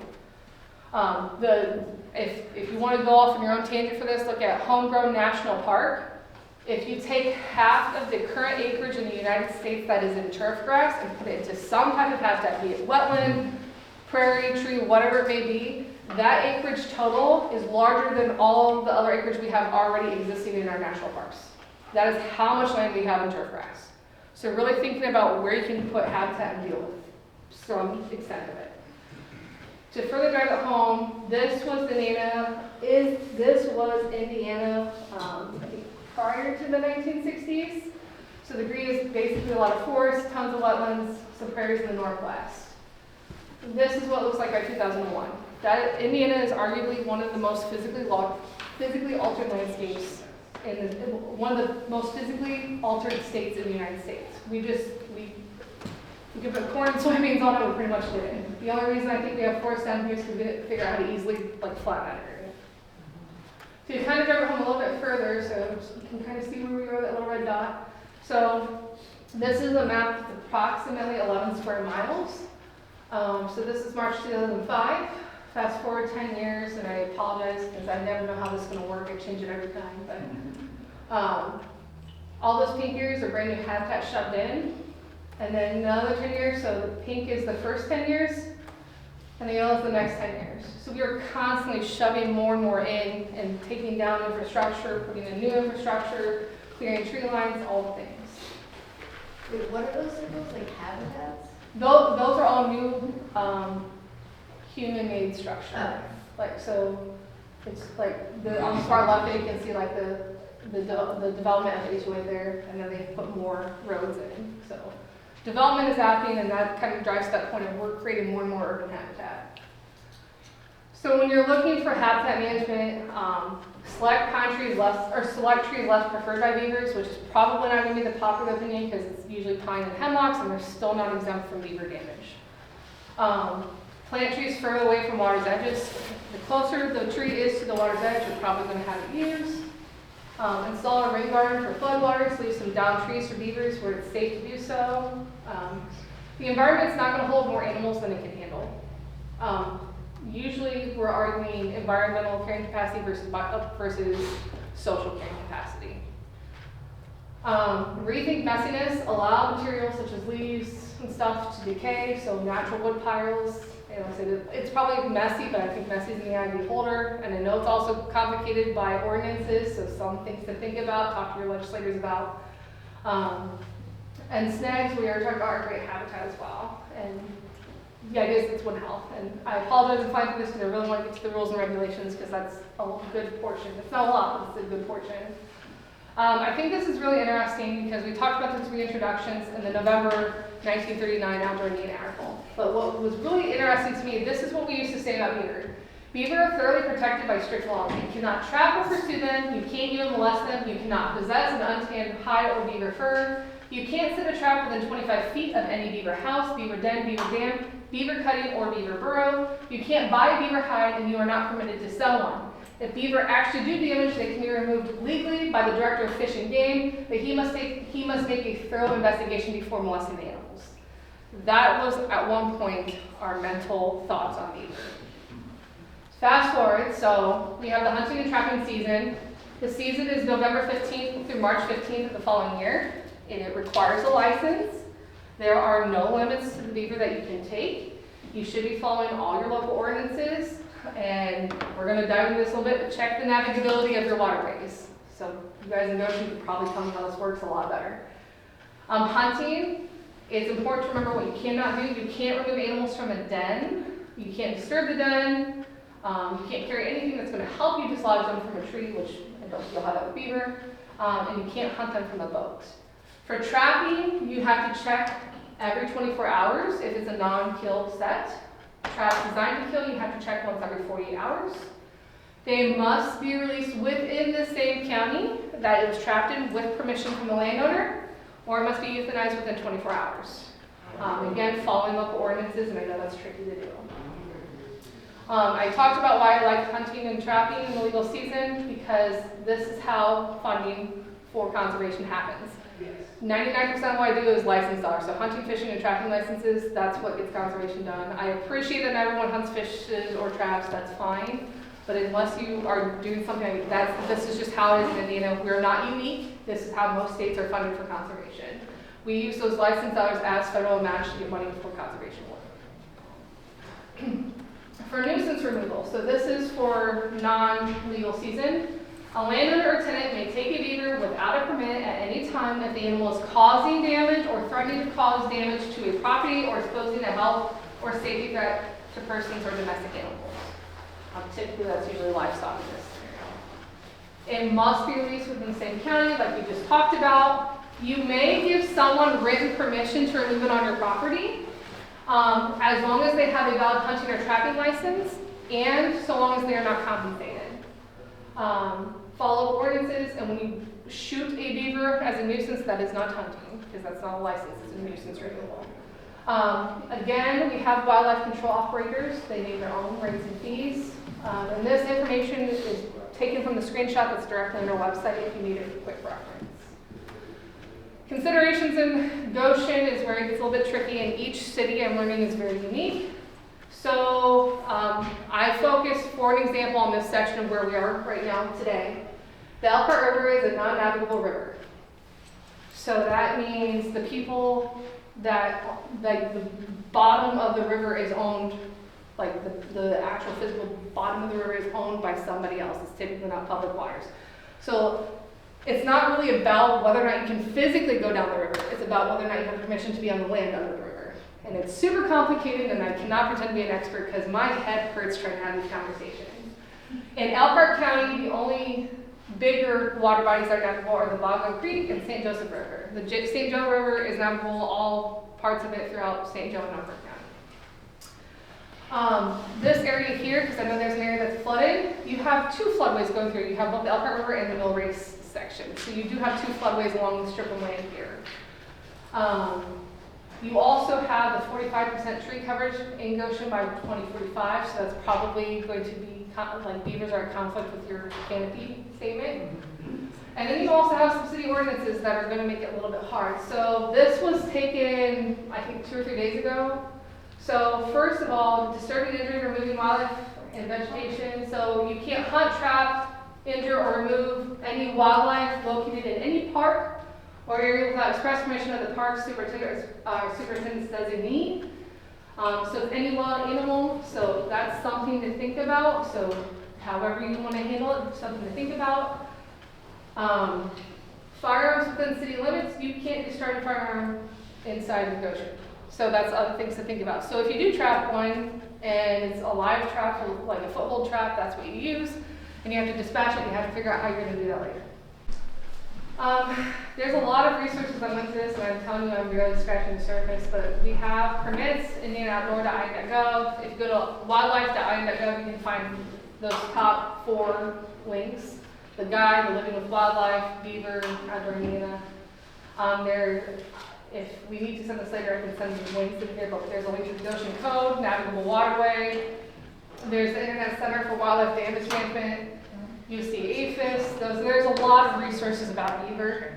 If you want to go off on your own tangent for this, look at Homegrown National Park. If you take half of the current acreage in the United States that is in turf grass and put it into some type of habitat, be it wetland, prairie, tree, whatever it may be, that acreage total is larger than all the other acreage we have already existing in our national parks. That is how much land we have in turf grass. So really thinking about where you can put habitat and deal with some extent of it. To further drive it home, this was Indiana, I think prior to the 1960s. So the green is basically a lot of forest, tons of wetlands, some prairies in the northwest. This is what it looks like by 2001. Indiana is arguably one of the most physically altered landscapes, one of the most physically altered states in the United States. We could put corn and soybeans on it, we pretty much did it. The only reason I think we have forests down here is because we didn't figure out how to easily flatten that area. To kind of drive it home a little bit further, so you can kind of see where we were, that little red dot. So this is a map that's approximately 11 square miles. So this is March 2005. Fast forward 10 years, and I apologize because I never know how this is going to work. I change it every time. But all those pink years are brand new habitat shoved in. And then another 10 years, so the pink is the first 10 years, and the yellow is the next 10 years. So we are constantly shoving more and more in and taking down infrastructure, putting in new infrastructure, clearing tree lines, all the things. Wait, what are those symbols, like habitats? Those are all new human-made structure. Oh. Like, so, it's like, on the far left, you can see like the development of HOA there, and then they put more roads in, so. Development is happening, and that kind of drives to that point of we're creating more and more urban habitat. So when you're looking for habitat management, select pine trees less, or select trees less preferred by beavers, which is probably not gonna be the popular opinion because it's usually pine and hemlocks and they're still not exempt from beaver damage. Plant trees further away from water's edges. The closer the tree is to the water's edge, you're probably gonna have it used. Install a rain garden for floodwaters, leave some down trees for beavers where it's safe to do so. The environment's not gonna hold more animals than it can handle. Usually we're arguing environmental carrying capacity versus social carrying capacity. Rethink messiness, allow materials such as leaves and stuff to decay, so natural wood piles. It's probably messy, but I think messy is in the eye of the beholder, and I know it's also complicated by ordinances, so some things to think about, talk to your legislators about. And snags, we are talking about our great habitat as well. And yeah, I guess it's one health. And I apologize if I do this because I really want to get to the rules and regulations because that's a good portion. It's not a lot, but it's a good portion. I think this is really interesting because we talked about the 3 introductions in the November 1939 Outdoor Indian article. But what was really interesting to me, this is what we used to say about beaver. Beaver are thoroughly protected by strict laws. You cannot trap or pursue them, you can't even molest them, you cannot possess an untanned hide or beaver fur, you can't set a trap within 25 feet of any beaver house, beaver den, beaver dam, beaver cutting, or beaver burrow. You can't buy a beaver hide and you are not permitted to sell one. If beaver actually do damage, they can be removed legally by the Director of Fish and Game, but he must make a thorough investigation before molesting the animals. That was, at one point, our mental thoughts on beaver. Fast forward, so we have the hunting and trapping season. The season is November 15th through March 15th of the following year. It requires a license. There are no limits to the beaver that you can take. You should be following all your local ordinances. And we're going to dive into this a little bit, but check the navigability of your waterways. So you guys in Goshen could probably tell me how this works a lot better. Hunting, it's important to remember what you cannot do. You can't remove animals from a den. You can't disturb the den. You can't carry anything that's going to help you dislodge them from a tree, which I don't feel how that with beaver. And you can't hunt them from a boat. For trapping, you have to check every 24 hours if it's a non-kill set. Traps designed to kill, you have to check once every 48 hours. They must be released within the same county that it was trapped in with permission from the landowner, or it must be euthanized within 24 hours. Again, following local ordinances, and I know that's tricky to do. I talked about why I like hunting and trapping in the legal season, because this is how funding for conservation happens. 99% of what I do is licensed dollars, so hunting, fishing, and trapping licenses, that's what gets conservation done. I appreciate that not everyone hunts, fishes, or traps, that's fine, but unless you are doing something like that, this is just how it is in Indiana. We're not unique, this is how most states are funded for conservation. We use those licensed dollars as federal match to get money for conservation work. For nuisance removal, so this is for non-legal season. A landowner or tenant may take a beaver without a permit at any time if the animal is causing damage or threatening to cause damage to a property or is posing a health or safety threat to persons or domestic animals. Typically, that's usually livestock in this scenario. It must be released within the same county, like we just talked about. You may give someone written permission to remove it on your property, as long as they have a valid hunting or trapping license, and so long as they are not compensated. Follow ordinances, and when you shoot a beaver as a nuisance, that is not hunting, because that's not a license, it's a nuisance removal. Again, we have wildlife control operators. They name their own rates and fees. And this information is taken from the screenshot that's directly on our website if you need it for quick reference. Considerations in Goshen is where it gets a little bit tricky, and each city I'm learning is very unique. So I focused for an example on this section of where we are right now today. The Elkhart River is a non-navigable river. So that means the people that, like the bottom of the river is owned, like the actual physical bottom of the river is owned by somebody else. It's typically not public waters. So it's not really about whether or not you can physically go down the river. It's about whether or not you have permission to be on the land under the river. And it's super complicated, and I cannot pretend to be an expert because my head hurts trying to have these conversations. In Elkhart County, the only bigger water bodies that are navigable are the Lago Creek and St. Joseph River. The St. Joe River is navigable, all parts of it throughout St. Joe and Elkhart County. This area here, because I know there's an area that's flooded, you have two floodways going through. You have both the Elkhart River and the Mill Race section. So you do have two floodways along the strip of land here. You also have the 45% tree coverage in Goshen by 2045, so that's probably going to be, like, beavers are in conflict with your canopy statement. And then you also have some city ordinances that are going to make it a little bit hard. So this was taken, I think, 2 or 3 days ago. So first of all, disturbing, injuring, removing wildlife and vegetation. So you can't hunt, trap, injure, or remove any wildlife located in any park or area without express permission of the park superintendent's designee. So it's any wild animal, so that's something to think about. So however you want to handle it, something to think about. Firearms within city limits, you can't discharge a firearm inside of Goshen. So that's other things to think about. So if you do trap one and it's a live trap, or like a foothold trap, that's what you use. And you have to dispatch it, you have to figure out how you're going to do that later. There's a lot of resources I went through this, and I'm telling you I'm really scratching the surface, but we have permits, IndianOutdoor.in.gov. If you go to wildlife.in.gov, you can find those top 4 links. The guide, the Living with Wildlife, Beaver, Outdoor Indiana. If we need to send this later, I can send you links in here, but there's a link to the Goshen Code, Navigable Waterway. There's the Internet Center for Wildlife Damage Management, USDA FIS. There's a lot of resources about beaver.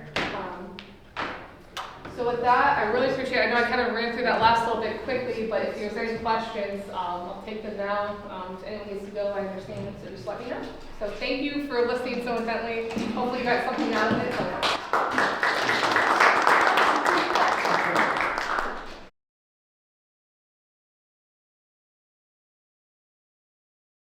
So with that, I really appreciate it. I know I kind of ran through that last little bit quickly, but if there's any questions, I'll take them now. If anyone needs to go, I understand, so just let me know. So thank you for listening so intently. Hopefully you got something out of it.